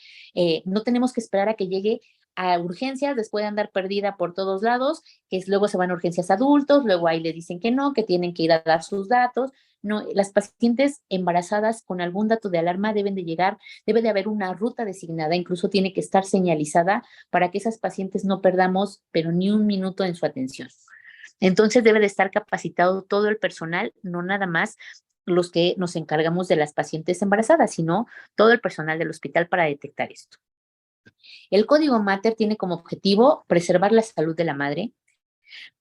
no tenemos que esperar a que llegue a urgencias, después de andar perdida por todos lados, que luego se van a urgencias adultos, luego ahí le dicen que no, que tienen que ir a dar sus datos. No, las pacientes embarazadas con algún dato de alarma deben de llegar, debe de haber una ruta designada, incluso tiene que estar señalizada para que esas pacientes no perdamos, pero ni un minuto en su atención. Entonces debe de estar capacitado todo el personal, no nada más los que nos encargamos de las pacientes embarazadas, sino todo el personal del hospital para detectar esto. El código Mater tiene como objetivo preservar la salud de la madre,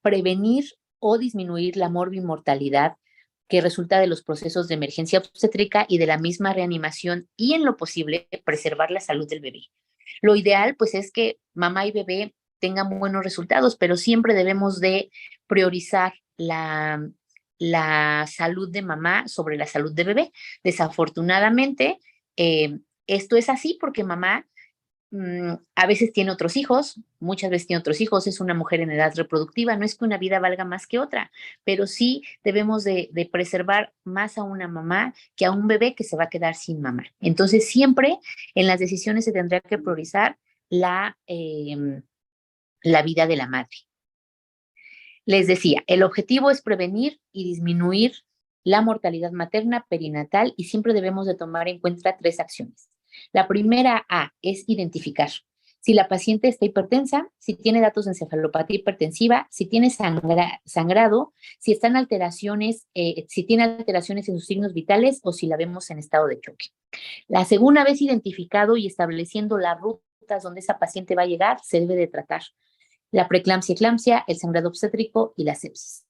prevenir o disminuir la morbimortalidad que resulta de los procesos de emergencia obstétrica y de la misma reanimación y en lo posible preservar la salud del bebé. Lo ideal pues es que mamá y bebé tengan buenos resultados, pero siempre debemos de priorizar la salud de mamá sobre la salud de bebé. Desafortunadamente, esto es así porque mamá a veces tiene otros hijos, muchas veces tiene otros hijos, es una mujer en edad reproductiva, no es que una vida valga más que otra, pero sí debemos de preservar más a una mamá que a un bebé que se va a quedar sin mamá. Entonces siempre en las decisiones se tendrá que priorizar la vida de la madre. Les decía, el objetivo es prevenir y disminuir la mortalidad materna perinatal y siempre debemos de tomar en cuenta 3 acciones. La primera A es identificar si la paciente está hipertensa, si tiene datos de encefalopatía hipertensiva, si tiene sangrado, si están alteraciones, si tiene alteraciones en sus signos vitales o si la vemos en estado de choque. La segunda vez identificado y estableciendo las rutas donde esa paciente va a llegar, se debe de tratar la preeclampsia, eclampsia, el sangrado obstétrico y la sepsis.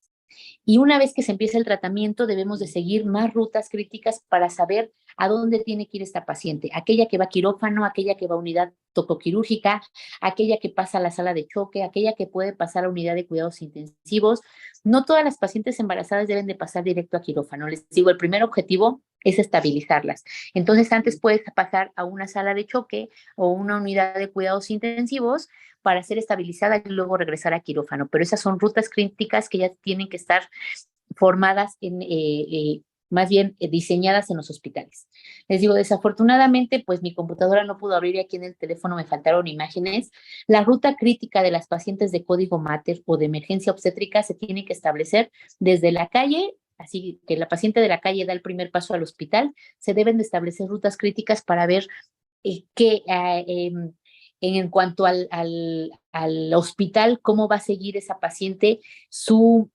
Y una vez que se empieza el tratamiento, debemos de seguir más rutas críticas para saber a dónde tiene que ir esta paciente. Aquella que va a quirófano, aquella que va a unidad tocoquirúrgica, aquella que pasa a la sala de choque, aquella que puede pasar a unidad de cuidados intensivos. No todas las pacientes embarazadas deben de pasar directo a quirófano. Les digo, el primer objetivo es estabilizarlas. Entonces, antes puedes pasar a una sala de choque o una unidad de cuidados intensivos para ser estabilizada y luego regresar a quirófano. Pero esas son rutas críticas que ya tienen que estar formadas más bien diseñadas en los hospitales. Les digo, desafortunadamente, pues mi computadora no pudo abrir y aquí en el teléfono me faltaron imágenes. La ruta crítica de las pacientes de código Mater o de emergencia obstétrica se tiene que establecer desde la calle, así que la paciente de la calle da el primer paso al hospital, se deben de establecer rutas críticas para ver qué en cuanto al hospital, cómo va a seguir esa paciente su,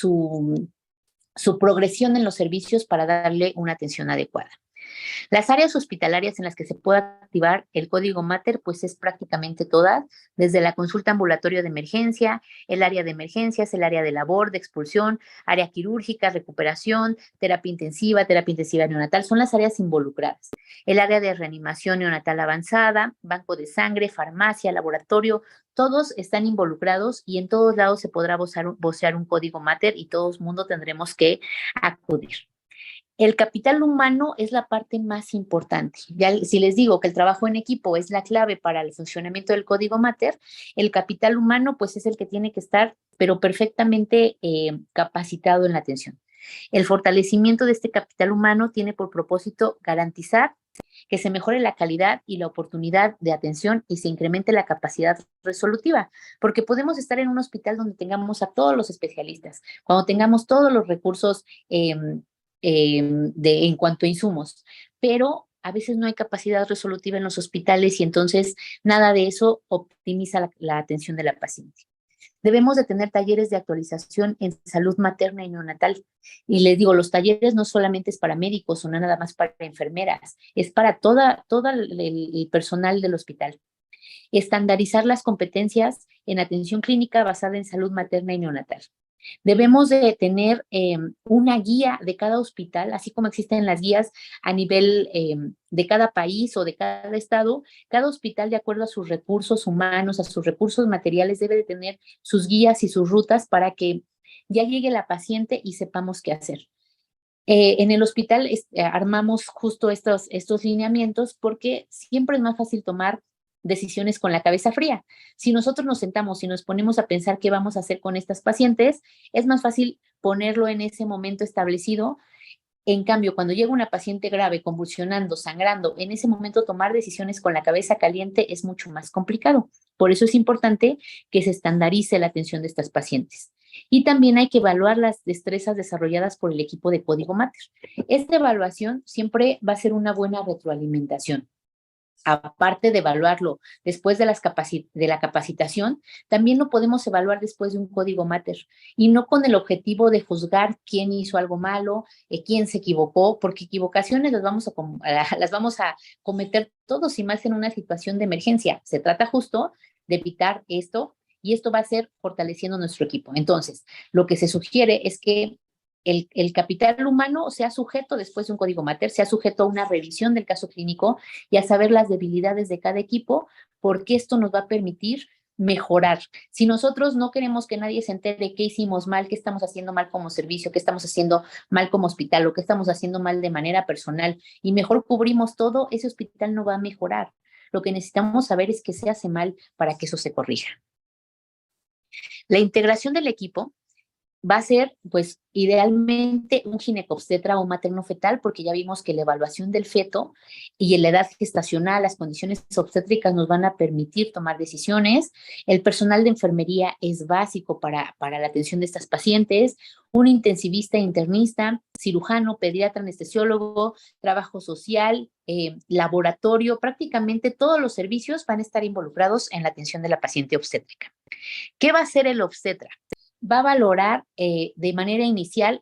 su progresión en los servicios para darle una atención adecuada. Las áreas hospitalarias en las que se puede activar el código Mater, pues es prácticamente todas, desde la consulta ambulatorio de emergencia, el área de emergencias, el área de labor, de expulsión, área quirúrgica, recuperación, terapia intensiva neonatal, son las áreas involucradas. El área de reanimación neonatal avanzada, banco de sangre, farmacia, laboratorio, todos están involucrados y en todos lados se podrá vocear un código Mater y todo el mundo tendremos que acudir. El capital humano es la parte más importante. Ya si les digo que el trabajo en equipo es la clave para el funcionamiento del código Mater, el capital humano pues es el que tiene que estar, pero perfectamente capacitado en la atención. El fortalecimiento de este capital humano tiene por propósito garantizar que se mejore la calidad y la oportunidad de atención y se incremente la capacidad resolutiva, porque podemos estar en un hospital donde tengamos a todos los especialistas, cuando tengamos todos los recursos en cuanto a insumos, pero a veces no hay capacidad resolutiva en los hospitales y entonces nada de eso optimiza la atención de la paciente. Debemos de tener talleres de actualización en salud materna y neonatal. Y les digo, los talleres no solamente es para médicos o no nada más para enfermeras, es para todo el personal del hospital. Estandarizar las competencias en atención clínica basada en salud materna y neonatal. Debemos de tener una guía de cada hospital, así como existen las guías a nivel de cada país o de cada estado. Cada hospital, de acuerdo a sus recursos humanos, a sus recursos materiales, debe de tener sus guías y sus rutas para que ya llegue la paciente y sepamos qué hacer. En el hospital armamos justo estos lineamientos porque siempre es más fácil tomar decisiones con la cabeza fría. Si nosotros nos sentamos y nos ponemos a pensar qué vamos a hacer con estas pacientes, es más fácil ponerlo en ese momento establecido. En cambio, cuando llega una paciente grave, convulsionando, sangrando, en ese momento tomar decisiones con la cabeza caliente es mucho más complicado. Por eso es importante que se estandarice la atención de estas pacientes. Y también hay que evaluar las destrezas desarrolladas por el equipo de Código Mater. Esta evaluación siempre va a ser una buena retroalimentación. Aparte de evaluarlo después de la capacitación, también lo podemos evaluar después de un código Mater y no con el objetivo de juzgar quién hizo algo malo, quién se equivocó, porque equivocaciones las vamos a cometer todos y más en una situación de emergencia. Se trata justo de evitar esto y esto va a ser fortaleciendo nuestro equipo. Entonces, lo que se sugiere es que el capital humano sea sujeto, después de un código mater, sea sujeto a una revisión del caso clínico y a saber las debilidades de cada equipo, porque esto nos va a permitir mejorar. Si nosotros no queremos que nadie se entere qué hicimos mal, qué estamos haciendo mal como servicio, qué estamos haciendo mal como hospital o qué estamos haciendo mal de manera personal y mejor cubrimos todo, ese hospital no va a mejorar. Lo que necesitamos saber es qué se hace mal para que eso se corrija. La integración del equipo va a ser, pues, idealmente un ginecobstetra o materno-fetal, porque ya vimos que la evaluación del feto y en la edad gestacional, las condiciones obstétricas nos van a permitir tomar decisiones. El personal de enfermería es básico para la atención de estas pacientes. Un intensivista, internista, cirujano, pediatra, anestesiólogo, trabajo social, laboratorio, prácticamente todos los servicios van a estar involucrados en la atención de la paciente obstétrica. ¿Qué va a hacer el obstetra? Va a valorar de manera inicial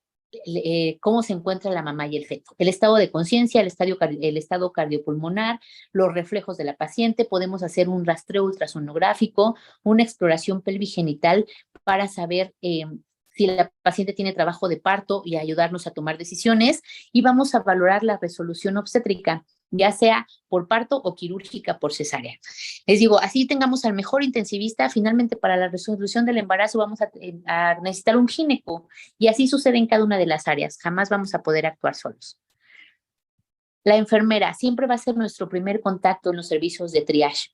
cómo se encuentra la mamá y el feto, el estado de conciencia, el estado cardiopulmonar, los reflejos de la paciente, podemos hacer un rastreo ultrasonográfico, una exploración pelvigenital para saber si la paciente tiene trabajo de parto y ayudarnos a tomar decisiones, y vamos a valorar la resolución obstétrica, ya sea por parto o quirúrgica por cesárea. Les digo, así tengamos al mejor intensivista, finalmente para la resolución del embarazo vamos a necesitar un gineco, y así sucede en cada una de las áreas, jamás vamos a poder actuar solos. La enfermera siempre va a ser nuestro primer contacto en los servicios de triage.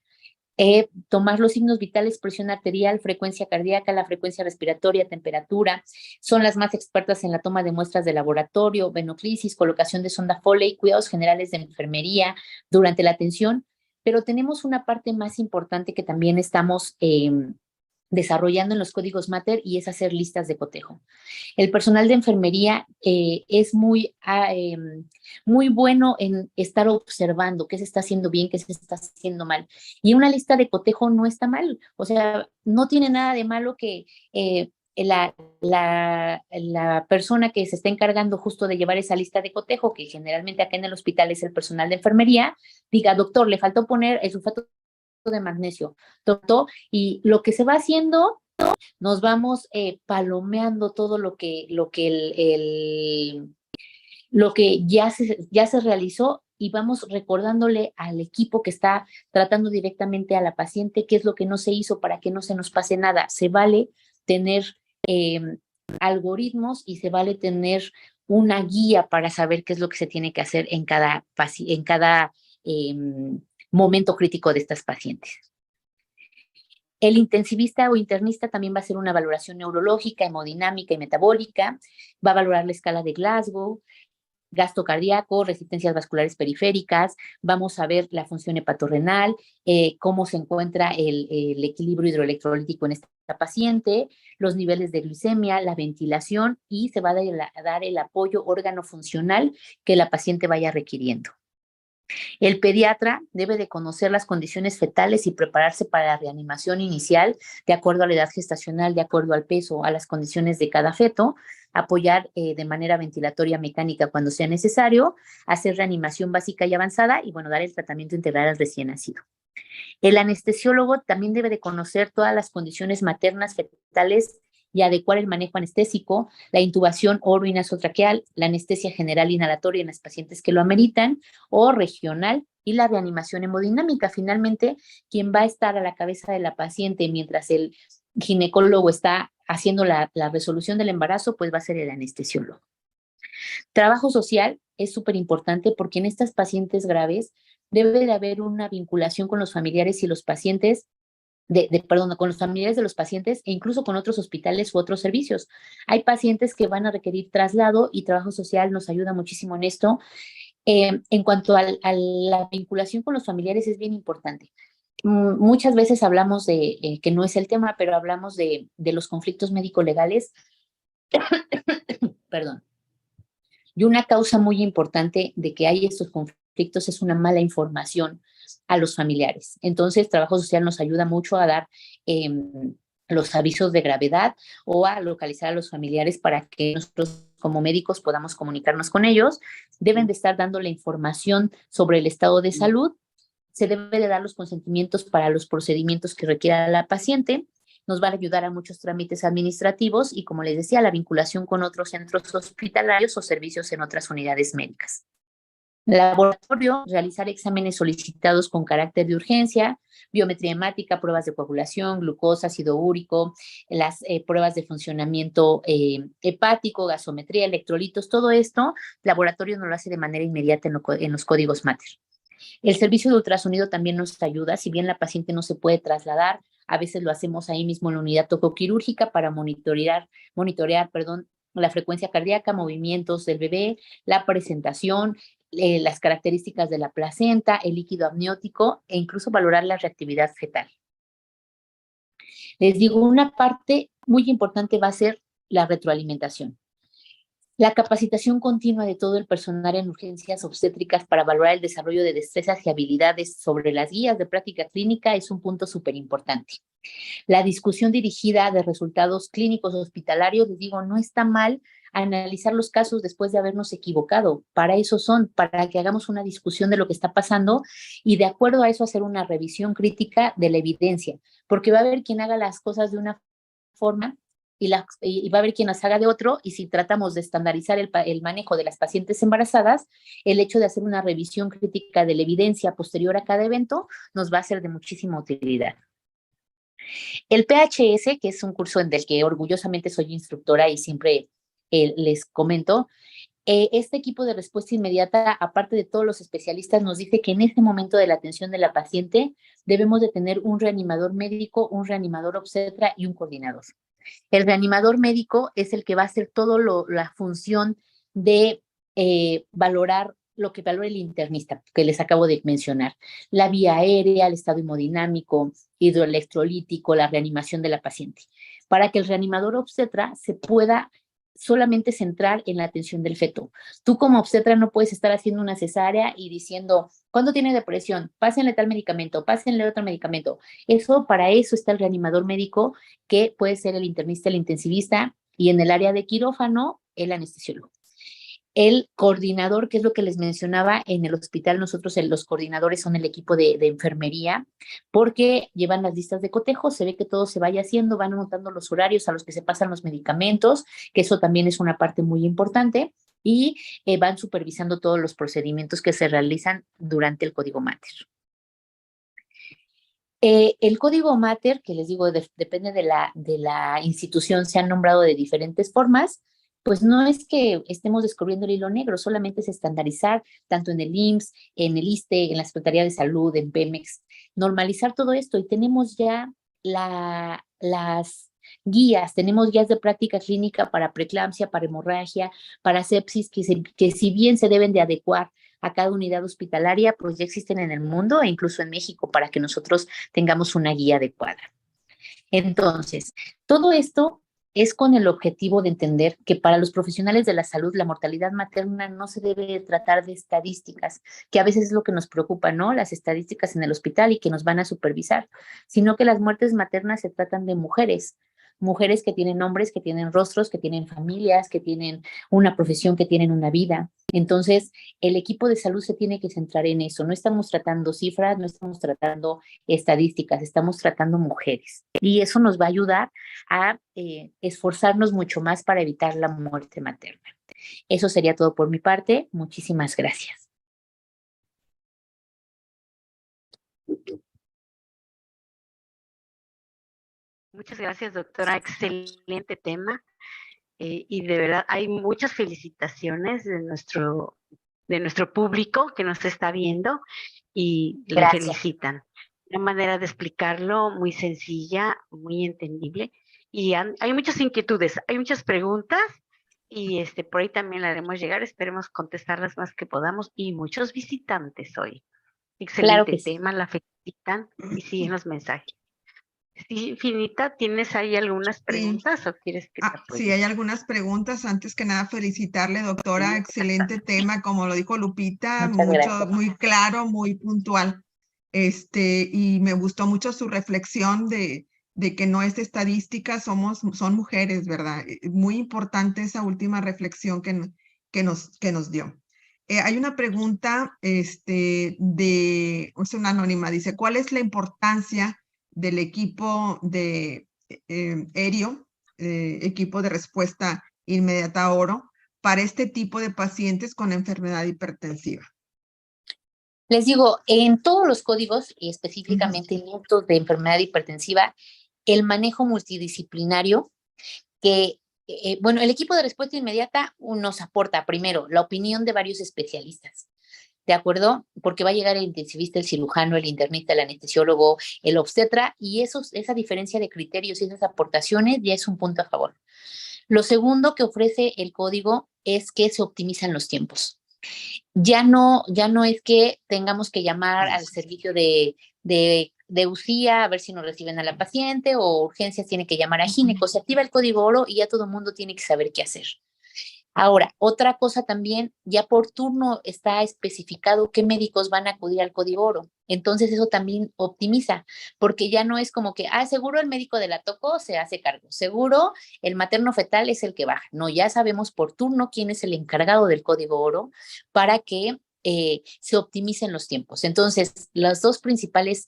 Tomar los signos vitales, presión arterial, frecuencia cardíaca, la frecuencia respiratoria, temperatura. Son las más expertas en la toma de muestras de laboratorio, venoclisis, colocación de sonda Foley, cuidados generales de enfermería durante la atención. Pero tenemos una parte más importante que también estamos desarrollando en los códigos mater, y es hacer listas de cotejo. El personal de enfermería es muy bueno en estar observando qué se está haciendo bien, qué se está haciendo mal. Y una lista de cotejo no está mal, o sea, no tiene nada de malo que la persona que se está encargando justo de llevar esa lista de cotejo, que generalmente acá en el hospital es el personal de enfermería, diga, doctor, le faltó poner el sulfato de magnesio, doctor, y lo que se va haciendo nos vamos palomeando todo lo que ya se realizó, y vamos recordándole al equipo que está tratando directamente a la paciente qué es lo que no se hizo para que no se nos pase nada. Se vale tener eh, algoritmos y se vale tener una guía para saber qué es lo que se tiene que hacer en cada eh, momento crítico de estas pacientes. El intensivista o internista también va a hacer una valoración neurológica, hemodinámica y metabólica, va a valorar la escala de Glasgow, gasto cardíaco, resistencias vasculares periféricas, vamos a ver la función hepatorrenal, cómo se encuentra el equilibrio hidroelectrolítico en esta paciente, los niveles de glicemia, la ventilación, y se va a dar el apoyo órgano funcional que la paciente vaya requiriendo. El pediatra debe de conocer las condiciones fetales y prepararse para la reanimación inicial de acuerdo a la edad gestacional, de acuerdo al peso, a las condiciones de cada feto, apoyar de manera ventilatoria mecánica cuando sea necesario, hacer reanimación básica y avanzada y, bueno, dar el tratamiento integral al recién nacido. El anestesiólogo también debe de conocer todas las condiciones maternas, fetales, y adecuar el manejo anestésico, la intubación oro-nasotraqueal, la anestesia general inhalatoria en las pacientes que lo ameritan, o regional, y la reanimación hemodinámica. Finalmente, quien va a estar a la cabeza de la paciente mientras el ginecólogo está haciendo la resolución del embarazo, pues va a ser el anestesiólogo. Trabajo social es súper importante porque en estas pacientes graves debe de haber una vinculación con los familiares y los pacientes con los familiares de los pacientes, e incluso con otros hospitales u otros servicios. Hay pacientes que van a requerir traslado y trabajo social nos ayuda muchísimo en esto. En cuanto a la vinculación con los familiares, es bien importante. Muchas veces hablamos de, que no es el tema, pero hablamos de los conflictos médico-legales. Perdón. Y una causa muy importante de que hay estos conflictos es una mala información a los familiares. Entonces, trabajo social nos ayuda mucho a dar los avisos de gravedad o a localizar a los familiares para que nosotros como médicos podamos comunicarnos con ellos. Deben de estar dando la información sobre el estado de salud. Se debe de dar los consentimientos para los procedimientos que requiera la paciente, nos va a ayudar a muchos trámites administrativos y, como les decía, la vinculación con otros centros hospitalarios o servicios en otras unidades médicas. Laboratorio, realizar exámenes solicitados con carácter de urgencia, biometría hemática, pruebas de coagulación, glucosa, ácido úrico, las pruebas de funcionamiento hepático, gasometría, electrolitos, todo esto, laboratorio nos lo hace de manera inmediata en los códigos Mater. El servicio de ultrasonido también nos ayuda, si bien la paciente no se puede trasladar, a veces lo hacemos ahí mismo en la unidad tocoquirúrgica para monitorear, la frecuencia cardíaca, movimientos del bebé, la presentación, las características de la placenta, el líquido amniótico e incluso valorar la reactividad fetal. Les digo, una parte muy importante va a ser la retroalimentación. La capacitación continua de todo el personal en urgencias obstétricas para valorar el desarrollo de destrezas y habilidades sobre las guías de práctica clínica es un punto súper importante. La discusión dirigida de resultados clínicos hospitalarios, les digo, no está mal analizar los casos después de habernos equivocado. Para eso son, para que hagamos una discusión de lo que está pasando y de acuerdo a eso hacer una revisión crítica de la evidencia, porque va a haber quien haga las cosas de una forma y va a haber quien las haga de otro, y si tratamos de estandarizar el manejo de las pacientes embarazadas, el hecho de hacer una revisión crítica de la evidencia posterior a cada evento nos va a ser de muchísima utilidad. El PHS, que es un curso en el que orgullosamente soy instructora y siempre les comento, este equipo de respuesta inmediata, aparte de todos los especialistas, nos dice que en este momento de la atención de la paciente debemos de tener un reanimador médico, un reanimador obstetra y un coordinador. El reanimador médico es el que va a hacer toda la función de valorar lo que valora el internista, que les acabo de mencionar. La vía aérea, el estado hemodinámico, hidroelectrolítico, la reanimación de la paciente. Para que el reanimador obstetra se pueda solamente centrar en la atención del feto. Tú como obstetra no puedes estar haciendo una cesárea y diciendo, ¿cuándo tiene depresión? Pásenle tal medicamento, pásenle otro medicamento. Para eso está el reanimador médico, que puede ser el internista, el intensivista, y en el área de quirófano, el anestesiólogo. El coordinador, que es lo que les mencionaba, en el hospital nosotros los coordinadores son el equipo de enfermería, porque llevan las listas de cotejo, se ve que todo se vaya haciendo, van anotando los horarios a los que se pasan los medicamentos, que eso también es una parte muy importante, y van supervisando todos los procedimientos que se realizan durante el código Mater. El código Mater, que les digo, depende de la institución, se han nombrado de diferentes formas. Pues no es que estemos descubriendo el hilo negro, solamente es estandarizar, tanto en el IMSS, en el ISSSTE, en la Secretaría de Salud, en Pemex, normalizar todo esto, y tenemos ya las guías, tenemos guías de práctica clínica para preeclampsia, para hemorragia, para sepsis, que si bien se deben de adecuar a cada unidad hospitalaria, pues ya existen en el mundo e incluso en México, para que nosotros tengamos una guía adecuada. Entonces, todo esto es con el objetivo de entender que para los profesionales de la salud la mortalidad materna no se debe tratar de estadísticas, que a veces es lo que nos preocupa, ¿no? Las estadísticas en el hospital y que nos van a supervisar, sino que las muertes maternas se tratan de mujeres que tienen nombres, que tienen rostros, que tienen familias, que tienen una profesión, que tienen una vida. Entonces, el equipo de salud se tiene que centrar en eso. No estamos tratando cifras, no estamos tratando estadísticas, estamos tratando mujeres. Y eso nos va a ayudar a esforzarnos mucho más para evitar la muerte materna. Eso sería todo por mi parte. Muchísimas gracias. Muchas gracias, doctora. Excelente tema. Y de verdad hay muchas felicitaciones de nuestro público que nos está viendo y le felicitan. Una manera de explicarlo muy sencilla, muy entendible. Y hay muchas inquietudes, hay muchas preguntas, y por ahí también la haremos llegar. Esperemos contestarlas más que podamos. Y muchos visitantes hoy. Excelente Claro que tema, la felicitan y siguen los mensajes. Sí, Finita, ¿tienes ahí algunas preguntas o quieres que te apoye? Sí, hay algunas preguntas. Antes que nada, felicitarle, doctora. Sí, excelente tema, como lo dijo Lupita, muy claro, muy puntual. Y me gustó mucho su reflexión de que no es estadística, son mujeres, ¿verdad? Muy importante esa última reflexión que nos dio. Hay una pregunta es una anónima, dice, ¿cuál es la importancia del equipo de ERIO, equipo de respuesta inmediata oro, para este tipo de pacientes con enfermedad hipertensiva? Les digo, en todos los códigos, y específicamente en estos de enfermedad hipertensiva, el manejo multidisciplinario que, bueno, el equipo de respuesta inmediata nos aporta primero la opinión de varios especialistas, ¿de acuerdo? Porque va a llegar el intensivista, el cirujano, el internista, el anestesiólogo, el obstetra, y esa diferencia de criterios y esas aportaciones ya es un punto a favor. Lo segundo que ofrece el código es que se optimizan los tiempos. Ya no es que tengamos que llamar al servicio de UCIA a ver si nos reciben a la paciente, o urgencias tiene que llamar a gineco. Se activa el código oro y ya todo el mundo tiene que saber qué hacer. Ahora, otra cosa también, ya por turno está especificado qué médicos van a acudir al código oro. Entonces eso también optimiza, porque ya no es como que, seguro el médico de la toco se hace cargo, seguro el materno fetal es el que baja. No, ya sabemos por turno quién es el encargado del código oro para que se optimicen los tiempos. Entonces, las dos principales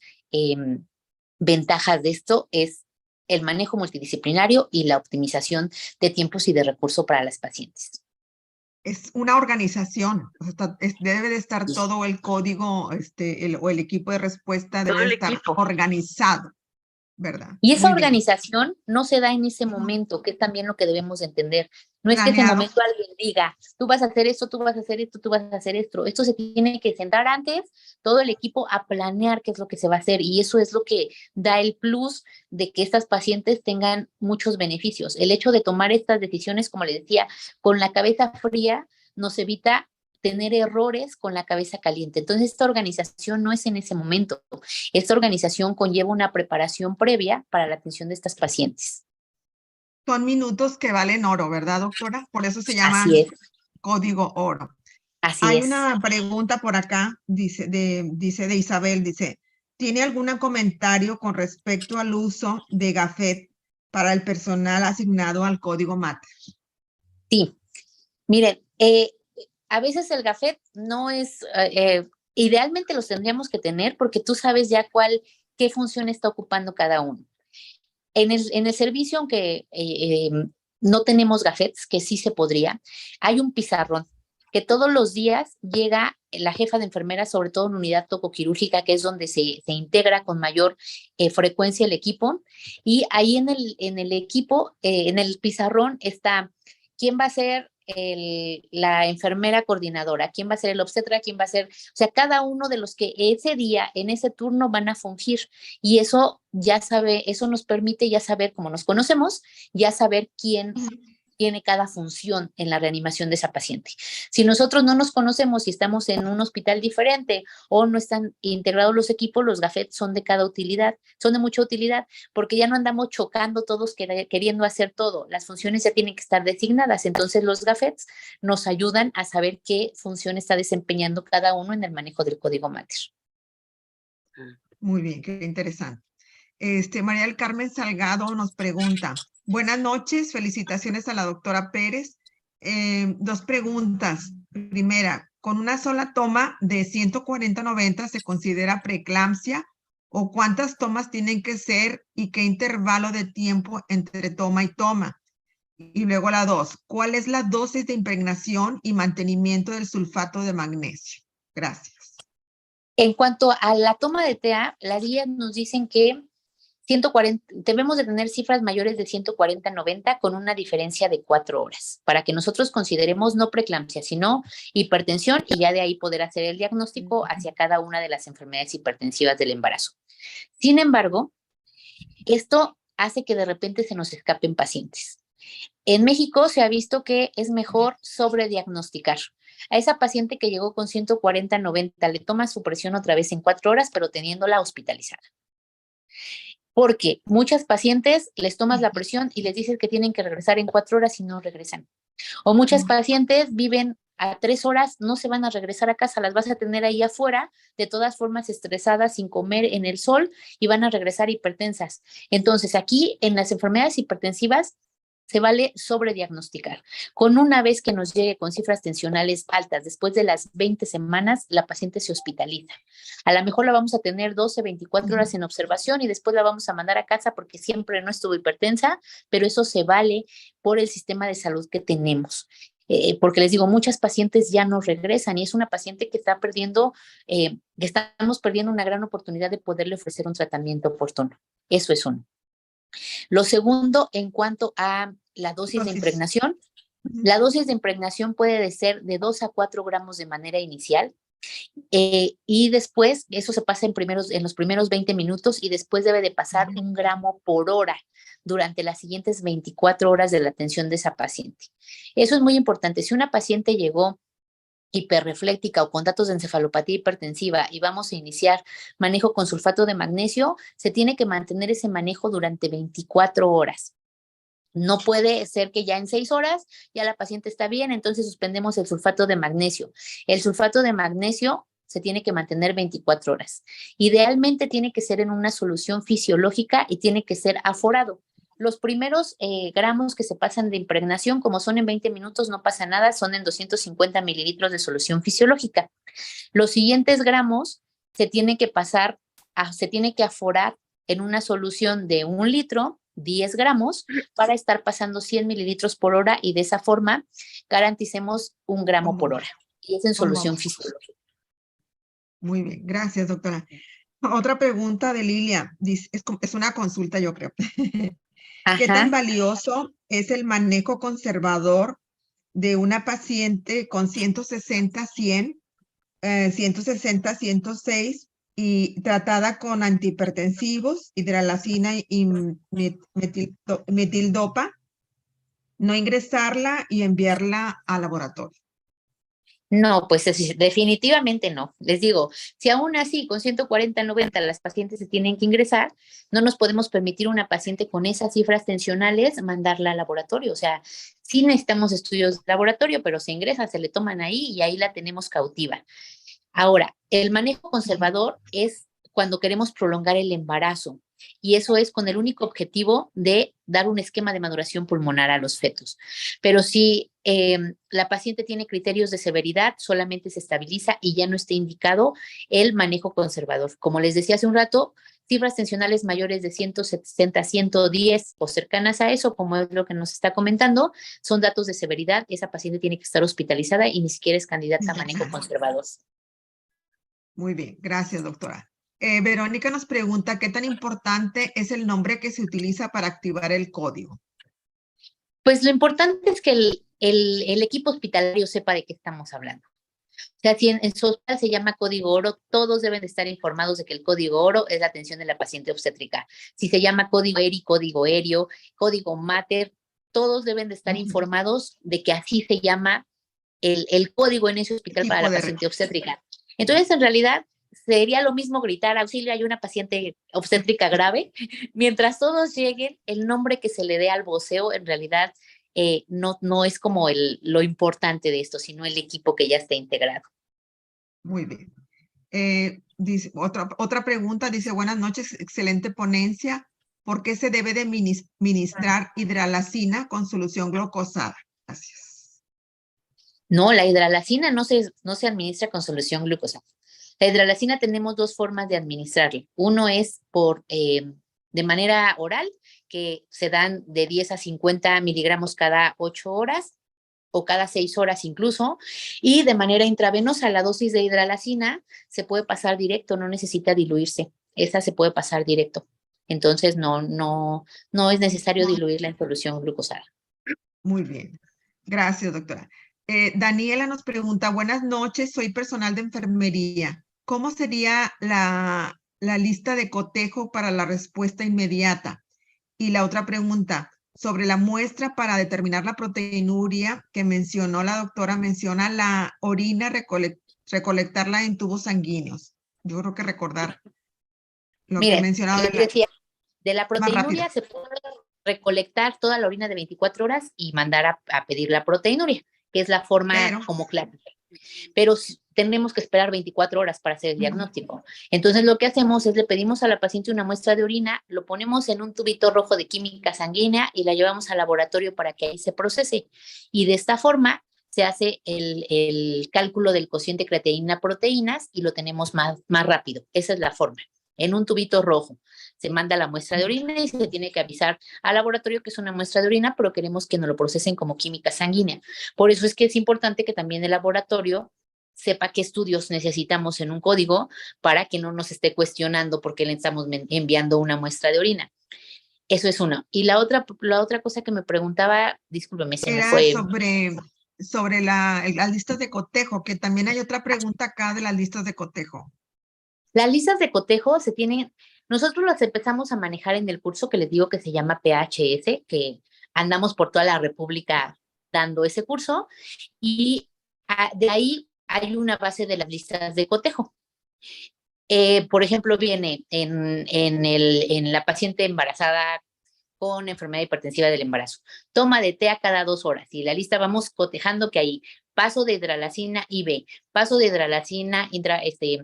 ventajas de esto es el manejo multidisciplinario y la optimización de tiempos y de recursos para las pacientes. Es una organización, o sea, debe de estar todo el código, o el equipo de respuesta debe de estar organizado, ¿verdad? Y esa organización no se da en ese momento, que es también lo que debemos entender. No es que en ese momento alguien diga, tú vas a hacer esto, tú vas a hacer esto, tú vas a hacer esto. Esto se tiene que sentar antes, todo el equipo a planear qué es lo que se va a hacer. Y eso es lo que da el plus de que estas pacientes tengan muchos beneficios. El hecho de tomar estas decisiones, como les decía, con la cabeza fría, nos evita tener errores con la cabeza caliente. Entonces, esta organización no es en ese momento. Esta organización conlleva una preparación previa para la atención de estas pacientes. Son minutos que valen oro, ¿verdad, doctora? Por eso se llama código oro. Hay una pregunta por acá, dice de Isabel, dice, ¿tiene algún comentario con respecto al uso de GAFET para el personal asignado al código MATER? Sí, miren, a veces el GAFET no es, idealmente los tendríamos que tener porque tú sabes ya qué función está ocupando cada uno. En el servicio, aunque no tenemos GAFETs, que sí se podría, hay un pizarrón que todos los días llega la jefa de enfermeras, sobre todo en unidad tocoquirúrgica, que es donde se integra con mayor frecuencia el equipo, y ahí en el equipo, en el pizarrón está quién va a ser la enfermera coordinadora, quién va a ser el obstetra, quién va a ser, o sea, cada uno de los que ese día, en ese turno van a fungir, y eso eso nos permite ya saber, como nos conocemos, ya saber quién tiene cada función en la reanimación de esa paciente. Si nosotros no nos conocemos y estamos en un hospital diferente o no están integrados los equipos, los GAFET son de cada utilidad, son de mucha utilidad, porque ya no andamos chocando todos queriendo hacer todo. Las funciones ya tienen que estar designadas, entonces los GAFETs nos ayudan a saber qué función está desempeñando cada uno en el manejo del código MATER. Muy bien, qué interesante. María del Carmen Salgado nos pregunta, buenas noches, felicitaciones a la doctora Pérez. Dos preguntas. Primera, ¿con una sola toma de 140-90 se considera preeclampsia? ¿O cuántas tomas tienen que ser y qué intervalo de tiempo entre toma y toma? Y luego la 2, ¿cuál es la dosis de impregnación y mantenimiento del sulfato de magnesio? Gracias. En cuanto a la toma de TA, las guías nos dicen que 140, debemos de tener cifras mayores de 140-90 con una diferencia de 4 horas, para que nosotros consideremos no preeclampsia, sino hipertensión, y ya de ahí poder hacer el diagnóstico hacia cada una de las enfermedades hipertensivas del embarazo. Sin embargo, esto hace que de repente se nos escapen pacientes. En México se ha visto que es mejor sobrediagnosticar. A esa paciente que llegó con 140-90 le toma su presión otra vez en 4 horas, pero teniéndola hospitalizada. Porque muchas pacientes les tomas la presión y les dices que tienen que regresar en 4 horas y no regresan. O muchas pacientes viven a 3 horas, no se van a regresar a casa, las vas a tener ahí afuera, de todas formas estresadas, sin comer en el sol, y van a regresar hipertensas. Entonces, aquí en las enfermedades hipertensivas, se vale sobrediagnosticar. Con una vez que nos llegue con cifras tensionales altas, después de las 20 semanas, la paciente se hospitaliza. A lo mejor la vamos a tener 12, 24 horas en observación y después la vamos a mandar a casa porque siempre no estuvo hipertensa, pero eso se vale por el sistema de salud que tenemos. Porque les digo, muchas pacientes ya no regresan y es una paciente que está perdiendo, que estamos perdiendo una gran oportunidad de poderle ofrecer un tratamiento oportuno. Eso es uno. Lo segundo, en cuanto a la dosis de impregnación, la dosis de impregnación puede ser de 2 a 4 gramos de manera inicial. Y después, eso se pasa en los primeros 20 minutos y después debe de pasar 1 gramo por hora durante las siguientes 24 horas de la atención de esa paciente. Eso es muy importante. Si una paciente llegó hiperrefléctica o con datos de encefalopatía hipertensiva y vamos a iniciar manejo con sulfato de magnesio, se tiene que mantener ese manejo durante 24 horas. No puede ser que ya en 6 horas ya la paciente está bien, entonces suspendemos el sulfato de magnesio. El sulfato de magnesio se tiene que mantener 24 horas. Idealmente tiene que ser en una solución fisiológica y tiene que ser aforado. Los primeros gramos que se pasan de impregnación, como son en 20 minutos, no pasa nada, son en 250 mililitros de solución fisiológica. Los siguientes gramos se tiene que aforar en una solución de 1 litro, 10 gramos, para estar pasando 100 mililitros por hora y de esa forma garanticemos 1 gramo por hora. Y es en solución fisiológica. Muy bien, gracias, doctora. Otra pregunta de Lilia, es una consulta, yo creo. ¿Qué tan valioso es el manejo conservador de una paciente con 160, 100, 160, 106 y tratada con antihipertensivos, hidralazina y metildopa, no ingresarla y enviarla al laboratorio? No, pues definitivamente no. Les digo, si aún así con 140, 90 las pacientes se tienen que ingresar, no nos podemos permitir una paciente con esas cifras tensionales mandarla al laboratorio. O sea, sí necesitamos estudios de laboratorio, pero se ingresa, se le toman ahí y ahí la tenemos cautiva. Ahora, el manejo conservador es cuando queremos prolongar el embarazo y eso es con el único objetivo de dar un esquema de maduración pulmonar a los fetos. Pero si la paciente tiene criterios de severidad, solamente se estabiliza y ya no está indicado el manejo conservador. Como les decía hace un rato, cifras tensionales mayores de 160, 110 o cercanas a eso, como es lo que nos está comentando, son datos de severidad. Esa paciente tiene que estar hospitalizada y ni siquiera es candidata a manejo conservador. Muy bien, gracias, doctora. Verónica nos pregunta, ¿qué tan importante es el nombre que se utiliza para activar el código? Pues lo importante es que el equipo hospitalario sepa de qué estamos hablando. O sea, si en su hospital se llama código oro, todos deben de estar informados de que el código oro es la atención de la paciente obstétrica. Si se llama código ERI, código ERIO, código MATER, todos deben de estar informados de que así se llama el código en ese hospital para la paciente obstétrica. Entonces, en realidad, sería lo mismo gritar auxilio, hay una paciente obstétrica grave. Mientras todos lleguen, el nombre que se le dé al voceo, en realidad, no es como lo importante de esto, sino el equipo que ya está integrado. Muy bien. Dice, otra pregunta, dice, buenas noches, excelente ponencia. ¿Por qué se debe de ministrar hidralazina con solución glucosada? Gracias. No, la hidralazina no se administra con solución glucosada. La hidralazina tenemos 2 formas de administrarla. Uno es de manera oral, que se dan de 10 a 50 miligramos cada 8 horas o cada 6 horas incluso, y de manera intravenosa la dosis de hidralazina se puede pasar directo, no necesita diluirse. Esa se puede pasar directo. Entonces no es necesario diluirla en solución glucosada. Muy bien. Gracias, doctora. Daniela nos pregunta, buenas noches, soy personal de enfermería. ¿Cómo sería la lista de cotejo para la respuesta inmediata? Y la otra pregunta, sobre la muestra para determinar la proteinuria que mencionó la doctora, menciona la orina, recolectarla en tubos sanguíneos. Yo creo que recordar lo que mencionaba. De la proteinuria se puede recolectar toda la orina de 24 horas y mandar a pedir la proteinuria, que es la forma como clásica. Pero tenemos que esperar 24 horas para hacer el diagnóstico. Entonces, lo que hacemos es le pedimos a la paciente una muestra de orina, lo ponemos en un tubito rojo de química sanguínea y la llevamos al laboratorio para que ahí se procese. Y de esta forma se hace el cálculo del cociente creatinina-proteínas y lo tenemos más rápido. Esa es la forma. En un tubito rojo se manda la muestra de orina y se tiene que avisar al laboratorio que es una muestra de orina, pero queremos que nos lo procesen como química sanguínea. Por eso es que es importante que también el laboratorio sepa qué estudios necesitamos en un código para que no nos esté cuestionando por qué le estamos enviando una muestra de orina. Eso es uno. Y la otra cosa que me preguntaba, discúlpeme, se me fue. Sobre las listas de cotejo, que también hay otra pregunta acá de las listas de cotejo. Las listas de cotejo se tienen, nosotros las empezamos a manejar en el curso que les digo que se llama PHS, que andamos por toda la República dando ese curso, y de ahí hay una base de las listas de cotejo. Por ejemplo, viene en la paciente embarazada con enfermedad hipertensiva del embarazo. Toma de té a cada 2 horas. Y la lista vamos cotejando que hay paso de hidralacina IV, paso de hidralacina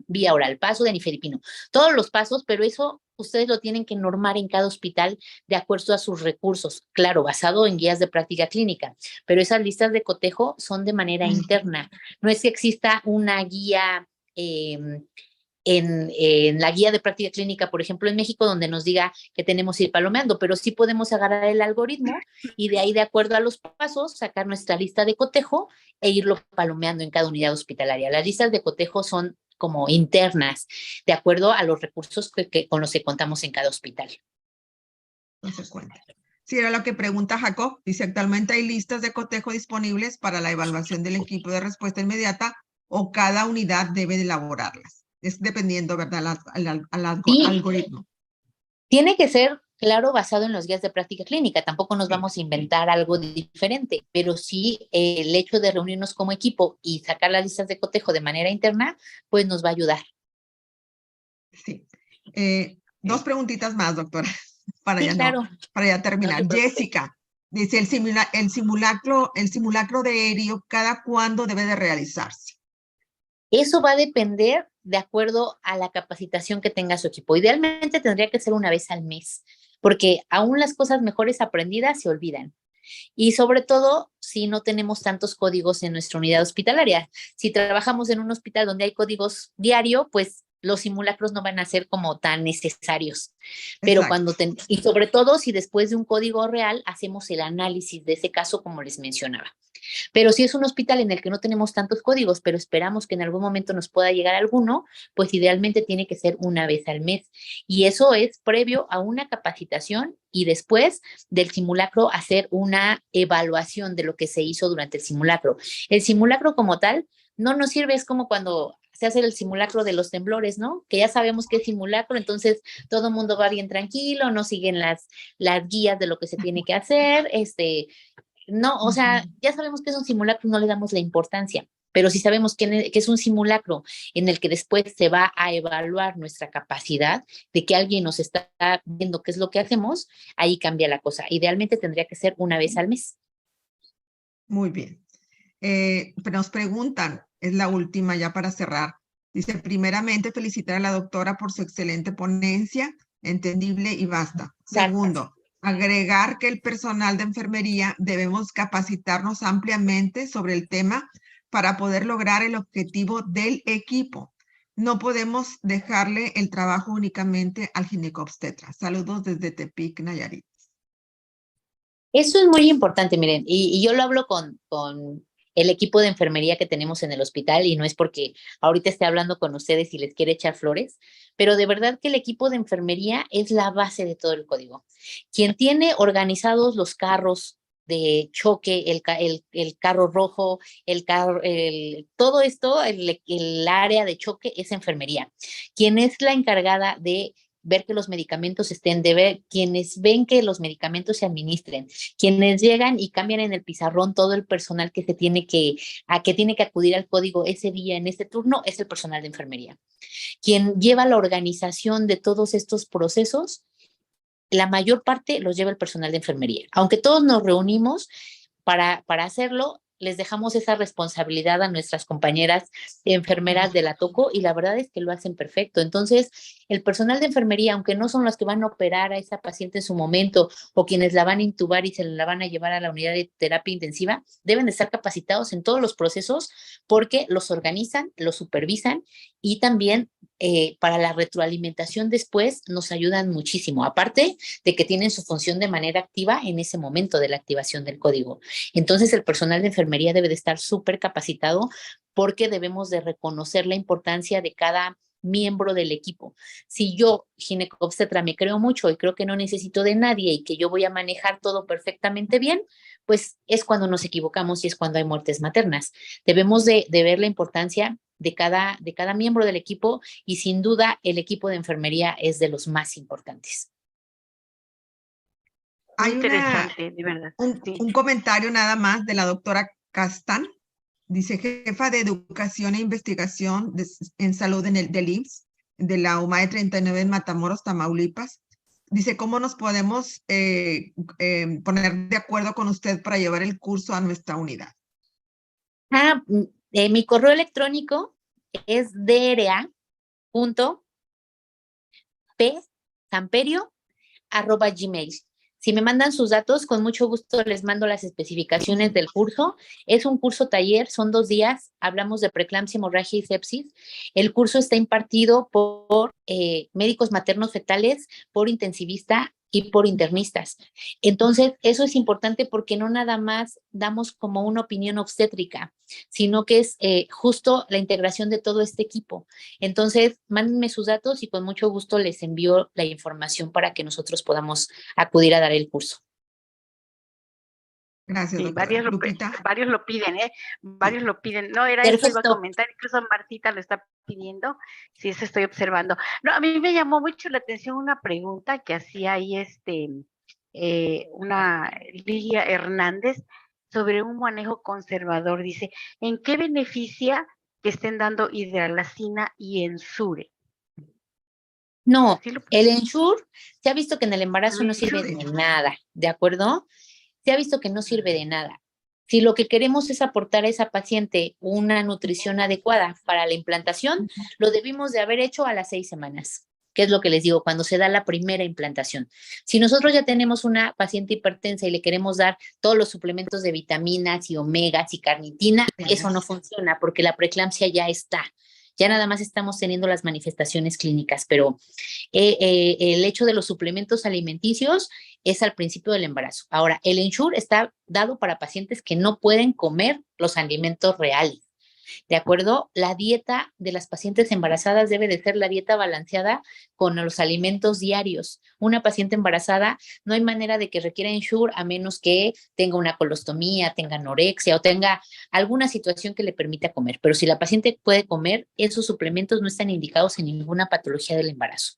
vía oral, paso de nifedipino. Todos los pasos, pero eso ustedes lo tienen que normar en cada hospital de acuerdo a sus recursos. Claro, basado en guías de práctica clínica. Pero esas listas de cotejo son de manera interna. No es que exista una guía en la guía de práctica clínica, por ejemplo, en México, donde nos diga que tenemos que ir palomeando, pero sí podemos agarrar el algoritmo y de ahí, de acuerdo a los pasos, sacar nuestra lista de cotejo e irlo palomeando en cada unidad hospitalaria. Las listas de cotejo son como internas, de acuerdo a los recursos con los que contamos en cada hospital. No se cuenta. Sí, era lo que pregunta Jacob. Dice, actualmente hay listas de cotejo disponibles para la evaluación del equipo de respuesta inmediata o cada unidad debe de elaborarlas. Es dependiendo, ¿verdad? Al algoritmo. Tiene que ser, claro, basado en los guías de práctica clínica. Tampoco nos vamos a inventar algo diferente, pero sí el hecho de reunirnos como equipo y sacar las listas de cotejo de manera interna, pues nos va a ayudar. Sí. 2 preguntitas más, doctora, para ya terminar. Jessica dice, el simulacro de aéreo, ¿cada cuándo debe de realizarse? Eso va a depender de acuerdo a la capacitación que tenga su equipo. Idealmente tendría que ser una vez al mes, porque aún las cosas mejores aprendidas se olvidan. Y sobre todo, si no tenemos tantos códigos en nuestra unidad hospitalaria. Si trabajamos en un hospital donde hay códigos diario, pues los simulacros no van a ser como tan necesarios. Pero y sobre todo si después de un código real hacemos el análisis de ese caso, como les mencionaba. Pero si es un hospital en el que no tenemos tantos códigos, pero esperamos que en algún momento nos pueda llegar alguno, pues idealmente tiene que ser una vez al mes. Y eso es previo a una capacitación y después del simulacro hacer una evaluación de lo que se hizo durante el simulacro. El simulacro como tal no nos sirve, es como cuando se hace el simulacro de los temblores, ¿no? Que ya sabemos que es simulacro, entonces todo el mundo va bien tranquilo, no siguen las guías de lo que se tiene que hacer, no, o sea, ya sabemos que es un simulacro, no le damos la importancia, pero si sabemos que es un simulacro en el que después se va a evaluar nuestra capacidad de que alguien nos está viendo qué es lo que hacemos, ahí cambia la cosa. Idealmente tendría que ser una vez al mes. Muy bien. Nos preguntan, es la última ya para cerrar. Dice, primeramente felicitar a la doctora por su excelente ponencia, entendible y vasta. Segundo, agregar que el personal de enfermería debemos capacitarnos ampliamente sobre el tema para poder lograr el objetivo del equipo. No podemos dejarle el trabajo únicamente al ginecobstetra. Saludos desde Tepic, Nayarit. Eso es muy importante, miren, y yo lo hablo con el equipo de enfermería que tenemos en el hospital, y no es porque ahorita esté hablando con ustedes y les quiere echar flores, pero de verdad que el equipo de enfermería es la base de todo el código. Quien tiene organizados los carros de choque, el carro rojo, todo esto, el área de choque es enfermería. Quien es la encargada de ver que los medicamentos estén, de ver quienes ven que los medicamentos se administren, quienes llegan y cambian en el pizarrón todo el personal que tiene que acudir al código ese día, en este turno, es el personal de enfermería. Quien lleva la organización de todos estos procesos, la mayor parte los lleva el personal de enfermería. Aunque todos nos reunimos para hacerlo, les dejamos esa responsabilidad a nuestras compañeras enfermeras de la TOCO y la verdad es que lo hacen perfecto. Entonces, el personal de enfermería, aunque no son los que van a operar a esa paciente en su momento o quienes la van a intubar y se la van a llevar a la unidad de terapia intensiva, deben de estar capacitados en todos los procesos porque los organizan, los supervisan y también para la retroalimentación después nos ayudan muchísimo, aparte de que tienen su función de manera activa en ese momento de la activación del código. Entonces el personal de enfermería debe de estar súper capacitado porque debemos de reconocer la importancia de cada miembro del equipo. Si yo, ginecobstetra, me creo mucho y creo que no necesito de nadie y que yo voy a manejar todo perfectamente bien, pues es cuando nos equivocamos y es cuando hay muertes maternas. Debemos de ver la importancia de cada miembro del equipo y sin duda el equipo de enfermería es de los más importantes. Hay interesante, de verdad. Un comentario nada más de la doctora Castán. Dice, jefa de Educación e Investigación en Salud del IMSS, de la UMAE 39 en Matamoros, Tamaulipas. Dice, ¿cómo nos podemos poner de acuerdo con usted para llevar el curso a nuestra unidad? Mi correo electrónico es dra.psamperio@gmail. Si me mandan sus datos, con mucho gusto les mando las especificaciones del curso. Es un curso taller, son 2 días, hablamos de preeclampsia, hemorragia y sepsis. El curso está impartido por médicos maternos fetales, por intensivista y por internistas. Entonces, eso es importante porque no nada más damos como una opinión obstétrica, sino que es justo la integración de todo este equipo. Entonces, mándenme sus datos y con mucho gusto les envío la información para que nosotros podamos acudir a dar el curso. Gracias, sí, doctora. varios lo piden, Varios lo piden. No, era Perfecto. eso que iba a comentar, incluso Martita lo está pidiendo. Sí, eso estoy observando. No, a mí me llamó mucho la atención una pregunta que hacía ahí una Lilia Hernández sobre un manejo conservador. Dice, ¿en qué beneficia que estén dando hidralacina y Ensure? No, ¿Sí el Ensure se ha visto que en el embarazo no sirve Ensure. de nada, ¿de acuerdo? Se ha visto que no sirve de nada. Si lo que queremos es aportar a esa paciente una nutrición adecuada para la implantación, lo debimos de haber hecho a las 6 semanas, que es lo que les digo, cuando se da la primera implantación. Si nosotros ya tenemos una paciente hipertensa y le queremos dar todos los suplementos de vitaminas y omegas y carnitina, eso no funciona porque la preeclampsia ya está. Ya nada más estamos teniendo las manifestaciones clínicas, pero el hecho de los suplementos alimenticios es al principio del embarazo. Ahora, el Ensure está dado para pacientes que no pueden comer los alimentos reales. ¿De acuerdo? La dieta de las pacientes embarazadas debe de ser la dieta balanceada con los alimentos diarios. Una paciente embarazada no hay manera de que requiera Ensure a menos que tenga una colostomía, tenga anorexia o tenga alguna situación que le permita comer. Pero si la paciente puede comer, esos suplementos no están indicados en ninguna patología del embarazo.